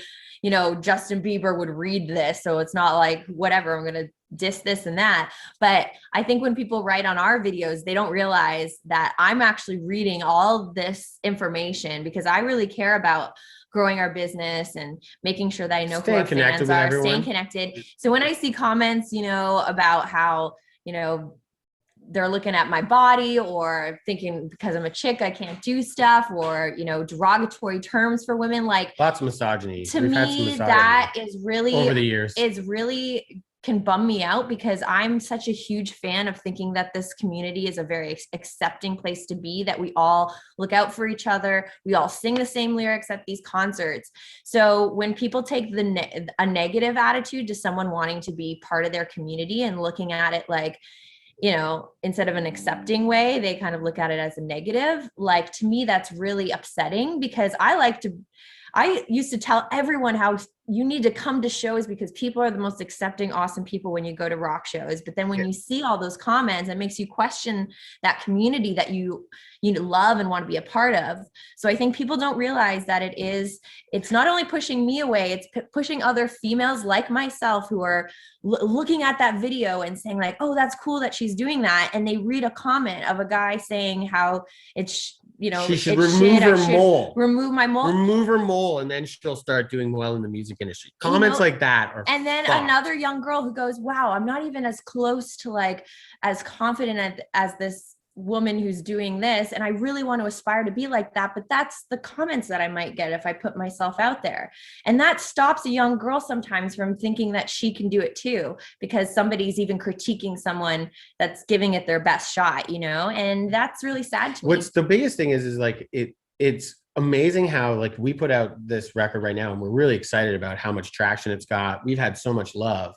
S2: Justin Bieber would read this, so it's not like whatever, I'm gonna diss this and that. But I think when people write on our videos, they don't realize that I'm actually reading all this information, because I really care about growing our business and making sure that I know who our fans are, staying connected. So when I see comments, about how, they're looking at my body, or thinking because I'm a chick, I can't do stuff, or, derogatory terms for women, like
S3: lots of misogyny.
S2: To me, that is really,
S3: over the years,
S2: can bum me out, because I'm such a huge fan of thinking that this community is a very accepting place to be, that we all look out for each other. We all sing the same lyrics at these concerts. So when people take a negative attitude to someone wanting to be part of their community and looking at it like, instead of an accepting way, they kind of look at it as a negative. Like, to me, that's really upsetting, because I used to tell everyone how you need to come to shows, because people are the most accepting, awesome people when you go to rock shows. But then when you see all those comments, it makes you question that community that you love and want to be a part of. So I think people don't realize that it's not only pushing me away, it's pushing other females like myself who are looking at that video and saying like, oh, that's cool that she's doing that. And they read a comment of a guy saying how she should remove her mole. Remove my mole.
S3: Remove her mole, and then she'll start doing well in the music industry. Comments like that are
S2: and then fucked. Another young girl who goes, wow, I'm not even as close to like as confident as this woman who's doing this and I really want to aspire to be like that, but that's the comments that I might get if I put myself out there. And that stops a young girl sometimes from thinking that she can do it too, because somebody's even critiquing someone that's giving it their best shot, you know? And that's really sad to me.
S3: What's the biggest thing is like it's amazing how like we put out this record right now and we're really excited about how much traction it's got. We've had so much love.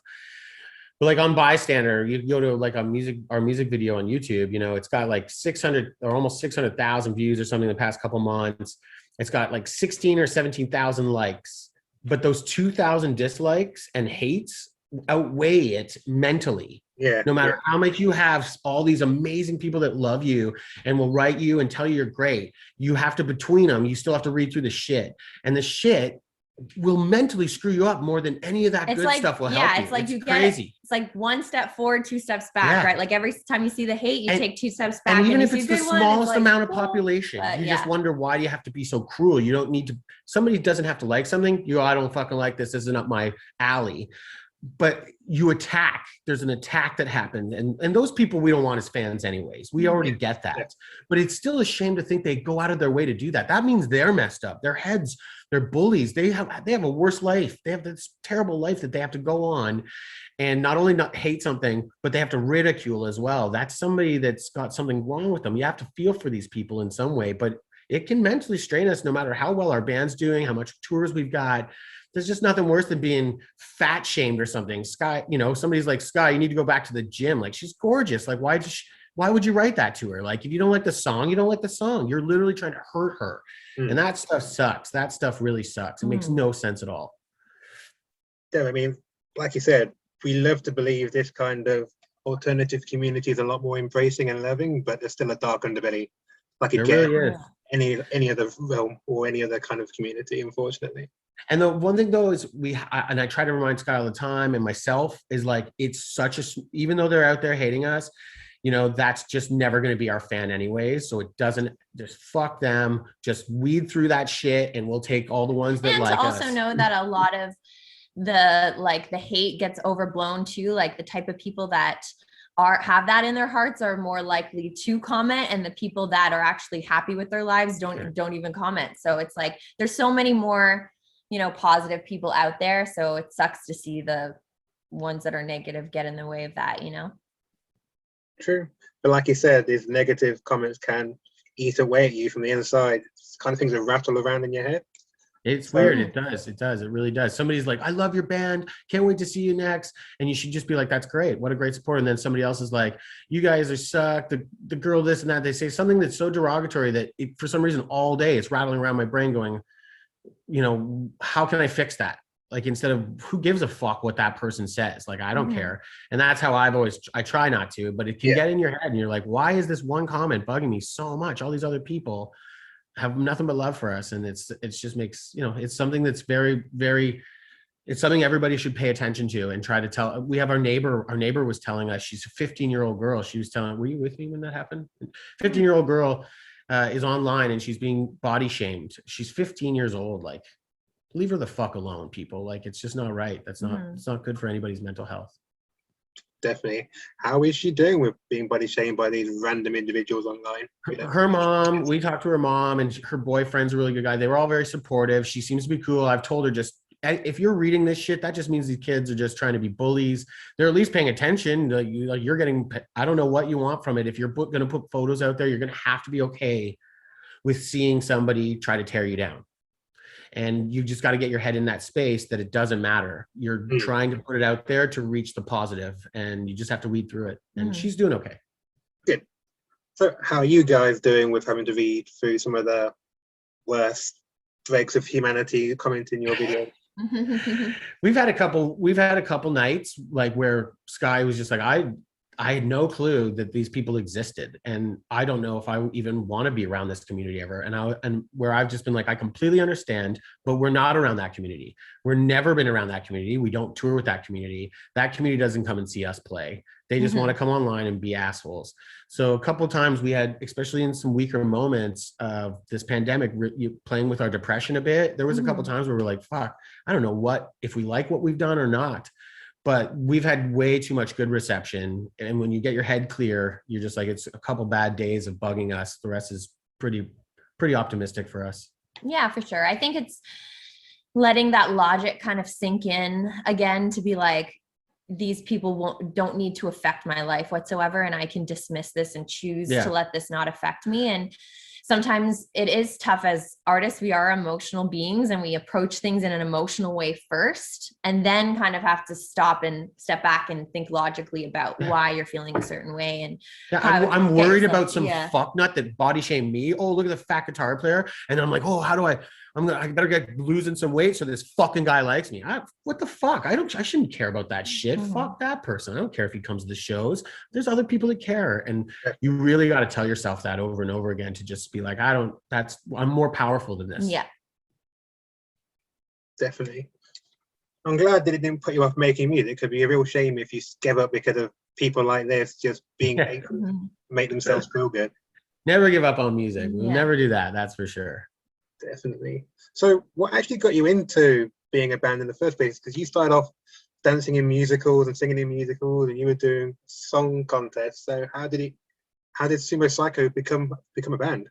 S3: But like on Bystander, you go to like our music video on YouTube, you know, it's got like 600 or almost 600,000 views or something in the past couple months. It's got like 16 or 17,000 likes, but those 2,000 dislikes and hates outweigh it mentally.
S1: Yeah.
S3: No matter how much you have all these amazing people that love you and will write you and tell you you're great, you have to, between them, you still have to read through the shit. And the shit will mentally screw you up more than any of that
S2: it's
S3: good
S2: like,
S3: stuff will help you.
S2: It's like
S3: it's
S2: you
S3: crazy.
S2: get it's like one step forward, 2 steps back, right? Like every time you see the hate, you take 2 steps back.
S3: And even
S2: and
S3: if it's the smallest amount of population, you just wonder, why do you have to be so cruel? You don't need to, somebody doesn't have to like something. You go, I don't fucking like this isn't up my alley. But you attack, there's an attack that happened. And those people we don't want as fans anyways. We already get that. But it's still a shame to think they go out of their way to do that. That means they're messed up. Their heads, they're bullies. They have a worse life. They have this terrible life that they have to go on and not only not hate something, but they have to ridicule as well. That's somebody that's got something wrong with them. You have to feel for these people in some way, but it can mentally strain us no matter how well our band's doing, how much tours we've got. There's just nothing worse than being fat shamed or something. Skye, you know, somebody's like, Skye, you need to go back to the gym. Like, she's gorgeous. Like, why would you write that to her? Like, if you don't like the song, you don't like the song. You're literally trying to hurt her. And that stuff sucks. That stuff really sucks. It makes no sense at all.
S1: Yeah, I mean, like you said, we love to believe this kind of alternative community is a lot more embracing and loving, but there's still a dark underbelly, like it gets
S3: really
S1: any other realm or any other kind of community, unfortunately.
S3: And the one thing though is I try to remind Skye all the time and myself is like, it's such a, even though they're out there hating us, you know, that's just never going to be our fan anyways. So it doesn't, just fuck them, just weed through that shit and we'll take all the ones that like us.
S2: And to also know that a lot of the hate gets overblown too. Like the type of people that have that in their hearts are more likely to comment, and the people that are actually happy with their lives don't even comment. So it's like, there's so many more, you know, positive people out there. So it sucks to see the ones that are negative get in the way of that, you know? True.
S1: But like you said, these negative comments can eat away at you from the inside. It's kind of things that rattle around in your head.
S3: It's weird. It does. It really does. Somebody's like, I love your band. Can't wait to see you next. And you should just be like, that's great. What a great support. And then somebody else is like, you guys are suck. The girl, this and that. They say something that's so derogatory that for some reason all day it's rattling around my brain going, you know, how can I fix that? Like, instead of who gives a fuck what that person says? Like, I don't care. And that's how I try not to, but it can get in your head and you're like, why is this one comment bugging me so much? All these other people have nothing but love for us. And it's just makes, you know, it's something that's very, very, it's something everybody should pay attention to and try to tell. We have our neighbor was telling us, she's a 15-year-old girl. She was telling, were you with me when that happened? 15-year-old girl is online and she's being body shamed. She's 15 years old. Like, leave her the fuck alone, people. Like, it's just not right. That's not, it's not good for anybody's mental health.
S1: Definitely. How is she doing with being body shamed by these random individuals online?
S3: Her mom, we talked to her mom, and her boyfriend's a really good guy. They were all very supportive. She seems to be cool. I've told her, just, if you're reading this shit, that just means these kids are just trying to be bullies. They're at least paying attention. Like, you're getting, I don't know what you want from it. If you're going to put photos out there, you're going to have to be okay with seeing somebody try to tear you down. And you just got to get your head in that space that it doesn't matter. You're trying to put it out there to reach the positive, and you just have to weed through it. And she's doing okay. Good.
S1: So how are you guys doing with having to read through some of the worst dregs of humanity commenting your video?
S3: We've had a couple nights like where Skye was just like, I had no clue that these people existed, and I don't know if I even want to be around this community ever. And where I've just been like, I completely understand, but we're not around that community. We're never been around that community. We don't tour with that community. That community doesn't come and see us play. They just want to come online and be assholes. So a couple of times we had, especially in some weaker moments of this pandemic, playing with our depression a bit. There was a couple of times where we're like, fuck, I don't know if we like what we've done or not. but we've had way too much good reception. And when you get your head clear, you're just like, it's a couple bad days of bugging us. The rest is pretty optimistic for us.
S2: Yeah, for sure. I think it's letting that logic kind of sink in again, to be like, these people don't need to affect my life whatsoever. And I can dismiss this and choose to let this not affect me. And sometimes it is tough as artists. We are emotional beings and we approach things in an emotional way first, and then kind of have to stop and step back and think logically about why you're feeling a certain way. And
S3: I'm worried about some fucknut that body shamed me. Oh, look at the fat guitar player. And I'm like, oh, how do I better get losing some weight so this fucking guy likes me. What the fuck? I shouldn't care about that shit. Fuck that person. I don't care if he comes to the shows. There's other people that care. And you really got to tell yourself that over and over again, to just be like, I'm more powerful than this.
S2: Yeah.
S1: Definitely. I'm glad that it didn't put you off making music. It could be a real shame if you gave up because of people like this just being make themselves feel good.
S3: Never give up on music. We'll never do that. That's for sure.
S1: Definitely. So what actually got you into being a band in the first place? Because you started off dancing in musicals and singing in musicals, and you were doing song contests. So how did Sumo Cyco become a band?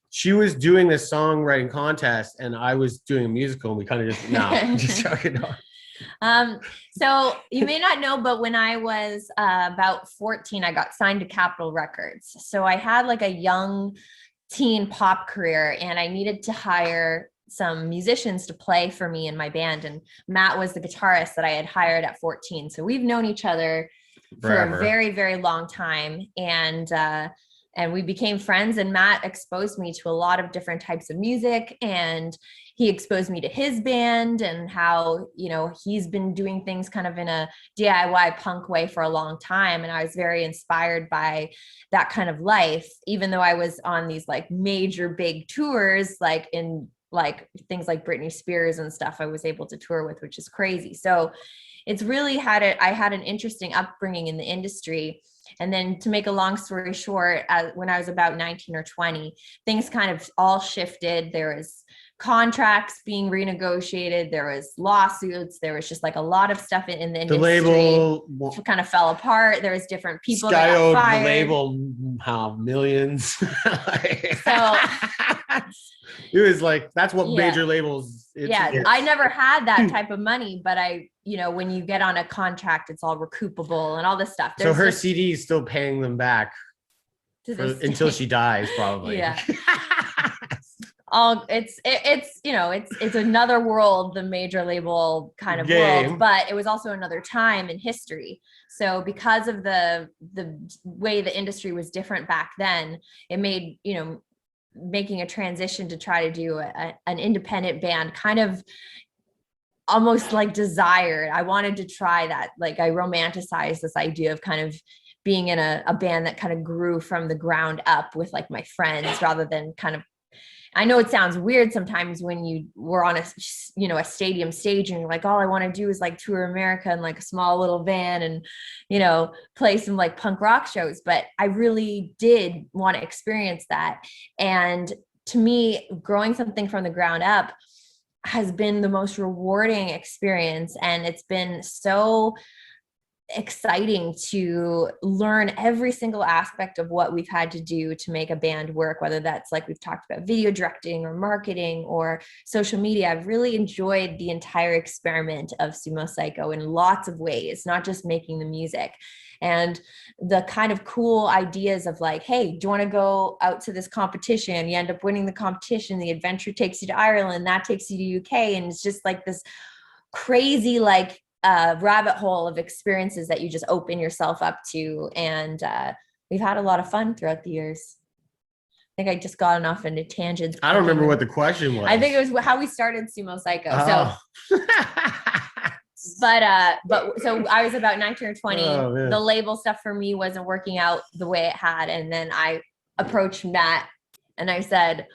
S3: She was doing this songwriting contest and I was doing a musical, and we kind of just joking.
S2: So you may not know, but when I was about 14, I got signed to Capitol Records. So I had like a young teen pop career, and I needed to hire some musicians to play for me in my band. And Matt was the guitarist that I had hired at 14. So we've known each other forever, for a very, very long time. And we became friends, and Matt exposed me to a lot of different types of music, and he exposed me to his band and how, he's been doing things kind of in a DIY punk way for a long time. And I was very inspired by that kind of life, even though I was on these like major big tours, like in like things like Britney Spears and stuff I was able to tour with, which is crazy. So it's really I had an interesting upbringing in the industry. And then to make a long story short, when I was about 19 or 20, things kind of all shifted. There was contracts being renegotiated. There was lawsuits. There was just like a lot lot of stuff in the industry.
S3: The label
S2: kind of fell apart. There was different people
S3: Skye
S2: that got fired.
S3: The label, millions. So it was like, that's what major labels.
S2: I never had that type of money, but when you get on a contract, it's all recoupable and all this stuff.
S3: So her CD is still paying them back until she dies, probably.
S2: Yeah. It's another world, the major label kind of world, but it was also another time in history. So because of the way the industry was different back then, it made, making a transition to try to do an independent band kind of almost like desired. I wanted to try that. Like I romanticized this idea of kind of being in a band that kind of grew from the ground up with like my friends, rather than kind of, I know it sounds weird sometimes when you were on a stadium stage and you're like, all I want to do is like tour America in like a small little van and, play some like punk rock shows. But I really did want to experience that. And to me, growing something from the ground up has been the most rewarding experience. And it's been so exciting to learn every single aspect of what we've had to do to make a band work, whether that's like we've talked about video directing or marketing or social media. I've really enjoyed the entire experiment of Sumo Cyco in lots of ways, not just making the music. And the kind of cool ideas of like, hey, do you want to go out to this competition? You end up winning the competition. The adventure takes you to Ireland. That takes you to UK. And it's just like this crazy, like, rabbit hole of experiences that you just open yourself up to. And we've had a lot of fun throughout the years. I think I just got off into tangents.
S3: I don't remember what the question was.
S2: I think it was how we started Sumo Cyco. Oh. So but so I was about 19 or 20. The label stuff for me wasn't working out the way it had. And then I approached Matt and I said,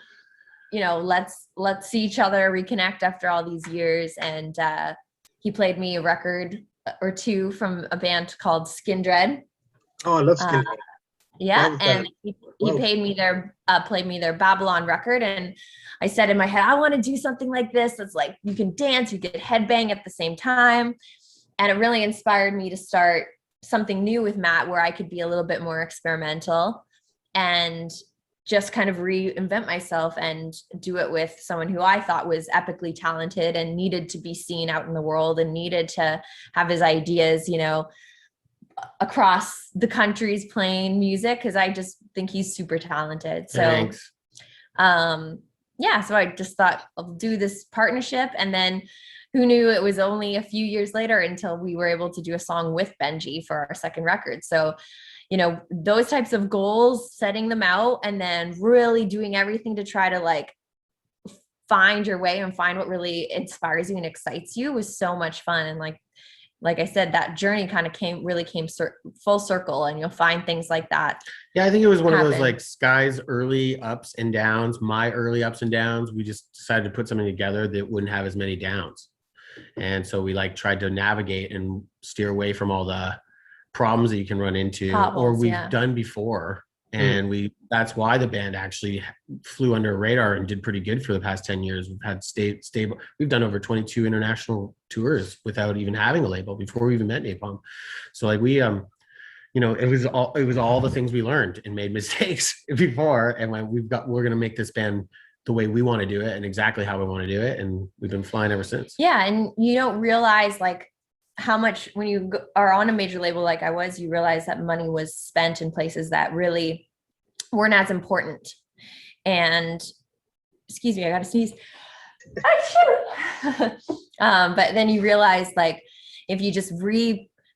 S2: let's see each other, reconnect after all these years. And he played me a record or two from a band called Skin Dread.
S1: Oh, I love Skin Dread.
S2: Yeah, and he played me played me their Babylon record. And I said in my head, I want to do something like this. That's like, you can dance, you can headbang at the same time. And it really inspired me to start something new with Matt, where I could be a little bit more experimental and just kind of reinvent myself and do it with someone who I thought was epically talented and needed to be seen out in the world and needed to have his ideas, you know, across the countries playing music, because I just think he's super talented. So
S3: Thanks.
S2: yeah, so I just thought I'll do this partnership, and then who knew it was only a few years later until we were able to do a song with Benji for our second record. So, you know, those types of goals, setting them out and then really doing everything to try to like find your way and find what really inspires you and excites you was so much fun. And like I said, that journey kind of came full circle, and you'll find things like that.
S3: Yeah, I think it was one of those
S2: happen.
S3: like Skye's early ups and downs, my early ups and downs. We just decided to put something together that wouldn't have as many downs. And so we like tried to navigate and steer away from all the problems that you can run into
S2: Potholes,
S3: or we've
S2: yeah.
S3: done before. And that's why the band actually flew under radar and did pretty good for the past 10 years. We've had stable. We've done over 22 international tours without even having a label before we even met Napalm. So like we, you know, it was all the things we learned and made mistakes before. And when we're going to make this band the way we want to do it and exactly how we want to do it. And we've been flying ever since.
S2: Yeah. And you don't realize like how much when you are on a major label like I was, you realize that money was spent in places that really weren't as important. And excuse me, I gotta sneeze. But then you realize like if you just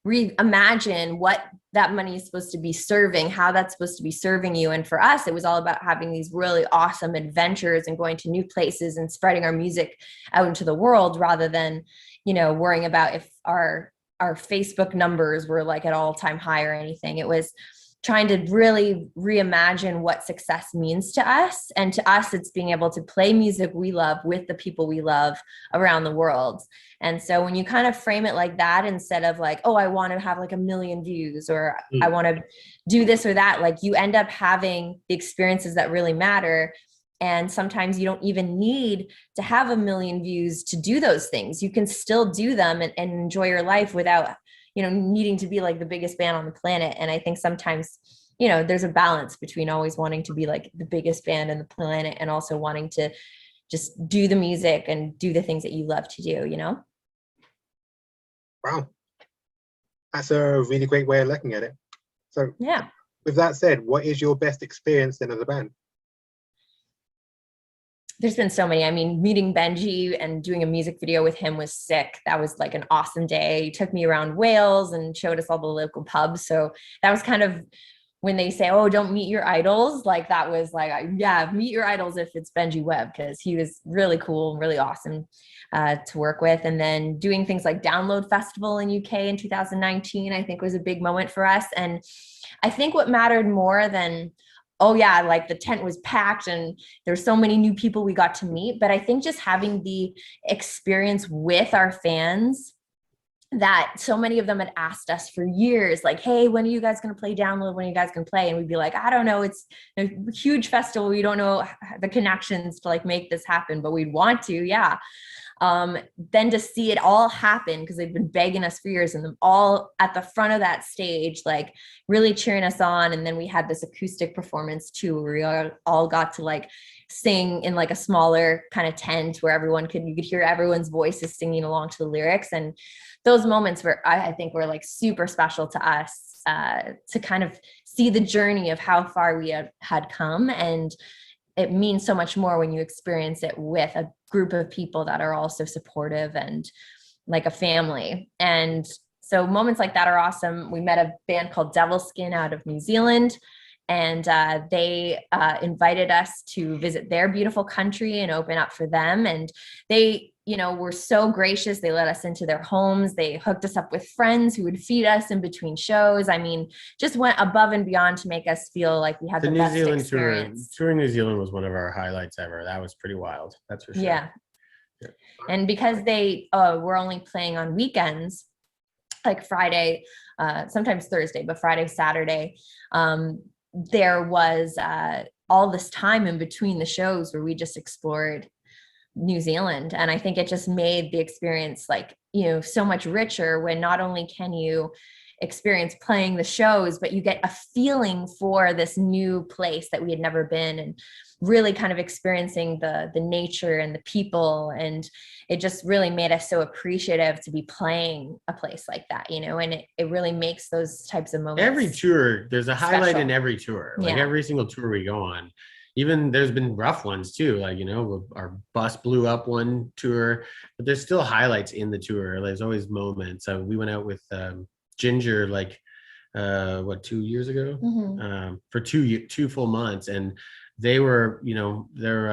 S2: reimagine what that money is supposed to be serving, how that's supposed to be serving you. And for us, it was all about having these really awesome adventures and going to new places and spreading our music out into the world, rather than, you know, worrying about if our Facebook numbers were like at all-time high or anything. It was trying to really reimagine what success means to us. And to us, it's being able to play music we love with the people we love around the world. And so when you kind of frame it like that, instead of like, oh, I want to have like 1 million views, or I want to do this or that, like you end up having the experiences that really matter. And sometimes you don't even need to have 1 million views to do those things. You can still do them and enjoy your life without, you know, needing to be like the biggest band on the planet. And I think sometimes, you know, there's a balance between always wanting to be like the biggest band on the planet and also wanting to just do the music and do the things that you love to do, you know?
S1: Wow. That's a really great way of looking at it. So
S2: yeah.
S1: With that said, what is your best experience then as a band?
S2: There's been so many. I mean, meeting Benji and doing a music video with him was sick. That was like an awesome day. He took me around Wales and showed us all the local pubs. So that was kind of when they say, oh, don't meet your idols. Like that was like, yeah, meet your idols if it's Benji Webb, because he was really cool and really awesome to work with. And then doing things like Download Festival in UK in 2019, I think was a big moment for us. And I think what mattered more than, oh yeah, like the tent was packed and there's so many new people we got to meet. But I think just having the experience with our fans, that so many of them had asked us for years, like, hey, when are you guys going to play Download? When are you guys going to play? And we'd be like, I don't know. It's a huge festival. We don't know the connections to like make this happen, but we'd want to. Yeah. Then to see it all happen, because they've been begging us for years, and them all at the front of that stage, like really cheering us on. And then we had this acoustic performance too, where we all got to like sing in like a smaller kind of tent where you could hear everyone's voices singing along to the lyrics. And those moments were, I think, were like super special to us, to kind of see the journey of how far we had come. And it means so much more when you experience it with a group of people that are also supportive and like a family. And so moments like that are awesome. We met a band called Devil Skin out of New Zealand, and they invited us to visit their beautiful country and open up for them. And they, you know, were so gracious. They let us into their homes. They hooked us up with friends who would feed us in between shows. I mean, just went above and beyond to make us feel like we had the
S3: New
S2: best
S3: Zealand
S2: experience.
S3: touring New Zealand was one of our highlights ever. That was pretty wild. That's for sure.
S2: Yeah. And because they were only playing on weekends, like Friday, sometimes Thursday, but Friday, Saturday, there was all this time in between the shows where we just explored New Zealand. And I think it just made the experience like, you know, so much richer when not only can you experience playing the shows, but you get a feeling for this new place that we had never been, and really kind of experiencing the nature and the people. And it just really made us so appreciative to be playing a place like that, you know, and it really makes those types of moments.
S3: Every tour, there's a highlight
S2: special.
S3: in every tour. Like
S2: Yeah.
S3: every single tour we go on. Even there's been rough ones too. Like, you know, our bus blew up one tour, but there's still highlights in the tour. There's always moments. We went out with Ginger like 2 years ago, for two full months, and they were, you know, they're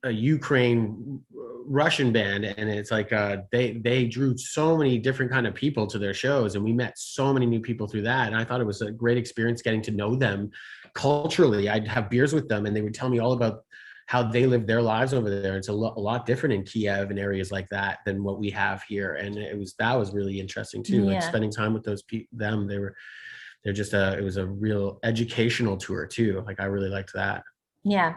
S3: a Ukraine Russian band, and it's like they drew so many different kind of people to their shows, and we met so many new people through that. And I thought it was a great experience getting to know them culturally. I'd have beers with them and they would tell me all about how they live their lives over there. It's a lot different in Kiev and areas like that than what we have here, and that was really interesting too. Like spending time with those people, they're just it was a real educational tour too. Like I really liked that.
S2: Yeah,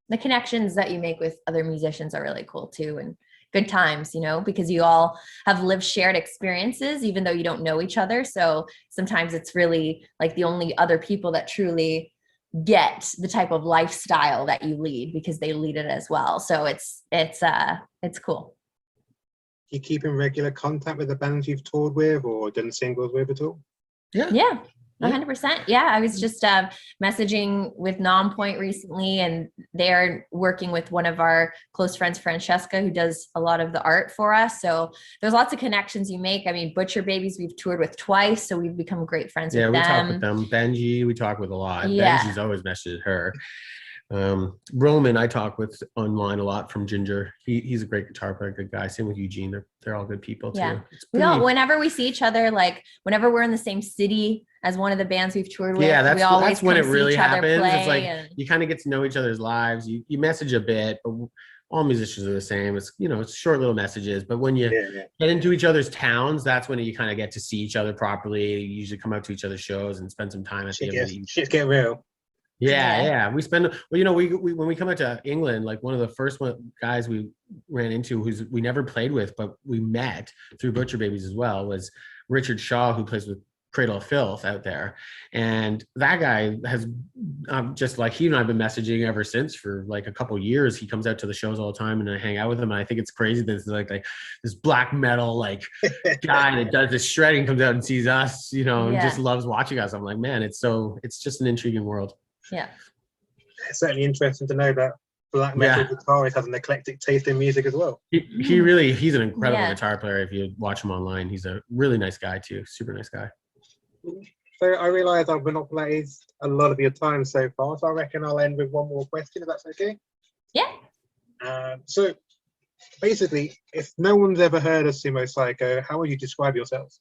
S2: the connections that you make with other musicians are really cool too, and good times, you know, because you all have lived shared experiences even though you don't know each other. So sometimes it's really like the only other people that truly get the type of lifestyle that you lead, because they lead it as well. So it's cool.
S1: You keep in regular contact with the bands you've toured with or done singles with at all?
S2: Yeah, 100%. Yeah, I was just messaging with Nonpoint recently, and they're working with one of our close friends, Francesca, who does a lot of the art for us. So there's lots of connections you make. I mean, Butcher Babies, we've toured with twice, so we've become great friends with them.
S3: Yeah, we talk with them. Benji, we talk with a lot.
S2: Yeah.
S3: Benji's always messaged her. Roman, I talk with online a lot from Ginger. He's a great guitar player, good guy. Same with Eugene. They're all good people too.
S2: Yeah. Whenever we see each other, like whenever we're in the same city as one of the bands we've toured with,
S3: yeah,
S2: we always
S3: that's when it really happens. It's like
S2: and
S3: you kind of get to know each other's lives. You message a bit, but all musicians are the same. It's, you know, it's short little messages, but when you get into each other's towns, that's when you kind of get to see each other properly. You usually come out to each other's shows and spend some time at the end of the evening.
S1: Shit get real.
S3: Yeah. We spend, well, you know, we when we come out to England, like one of the first guys we ran into, who's we never played with, but we met through Butcher Babies as well, was Richard Shaw, who plays with Cradle of Filth out there. And that guy has just like, he and I have been messaging ever since for like a couple years. He comes out to the shows all the time and I hang out with him. And I think it's crazy that it's like this black metal like guy that does this shredding comes out and sees us, you know, and just loves watching us. I'm like, man, it's just an intriguing world.
S2: Yeah.
S1: It's certainly interesting to know that black metal guitarist has an eclectic taste in music as well.
S3: He's an incredible guitar player. If you watch him online, he's a really nice guy too. Super nice guy.
S1: So I realize I've monopolized a lot of your time so far, so I reckon I'll end with one more question, if that's okay.
S2: Yeah.
S1: So basically, if no one's ever heard of Sumo Cyco, how would you describe yourselves?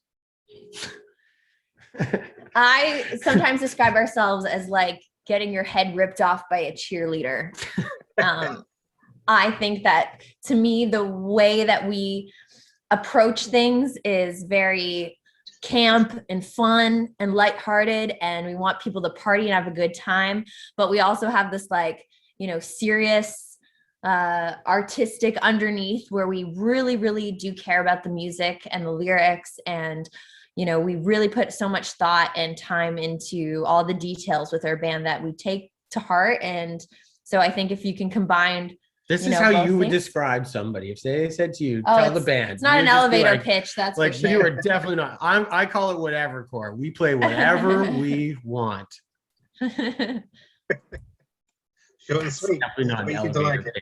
S2: I sometimes describe ourselves as like getting your head ripped off by a cheerleader. I think that to me, the way that we approach things is very camp and fun and lighthearted, and we want people to party and have a good time. But we also have this like, you know, serious artistic underneath, where we really, really do care about the music and the lyrics, and you know, we really put so much thought and time into all the details with our band that we take to heart. And so I think if you can combine,
S3: this is how you would describe somebody. If they said to you, tell the band.
S2: It's not an elevator pitch, that's
S3: like,
S2: for sure.
S3: You are definitely not. I call it whatever core. We play whatever we want.
S1: Short and sweet.
S3: Definitely not an elevator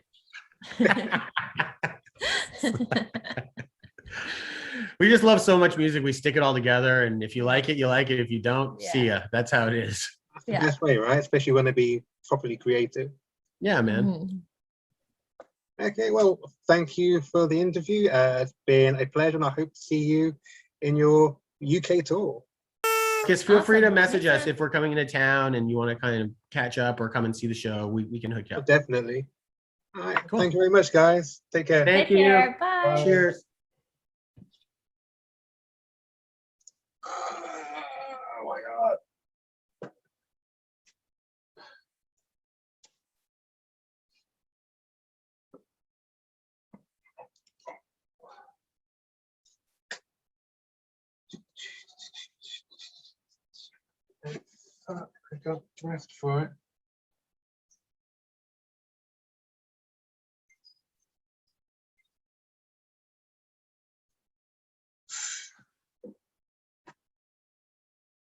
S3: pitch. We just love so much music. We stick it all together, and if you like it, you like it. If you don't, see ya. That's how it is.
S1: That's the best way, right? Especially when they be properly creative.
S3: Yeah, man.
S1: Okay, well, thank you for the interview. It's been a pleasure, and I hope to see you in your UK tour.
S3: Just feel free to message us if we're coming into town and you want to kind of catch up or come and see the show. We can hook you up.
S1: Definitely. All right. Cool. Thank you very much, guys. Take care.
S3: Thank you.
S2: Care. Bye.
S3: Cheers.
S1: Fuck, I got dressed for it.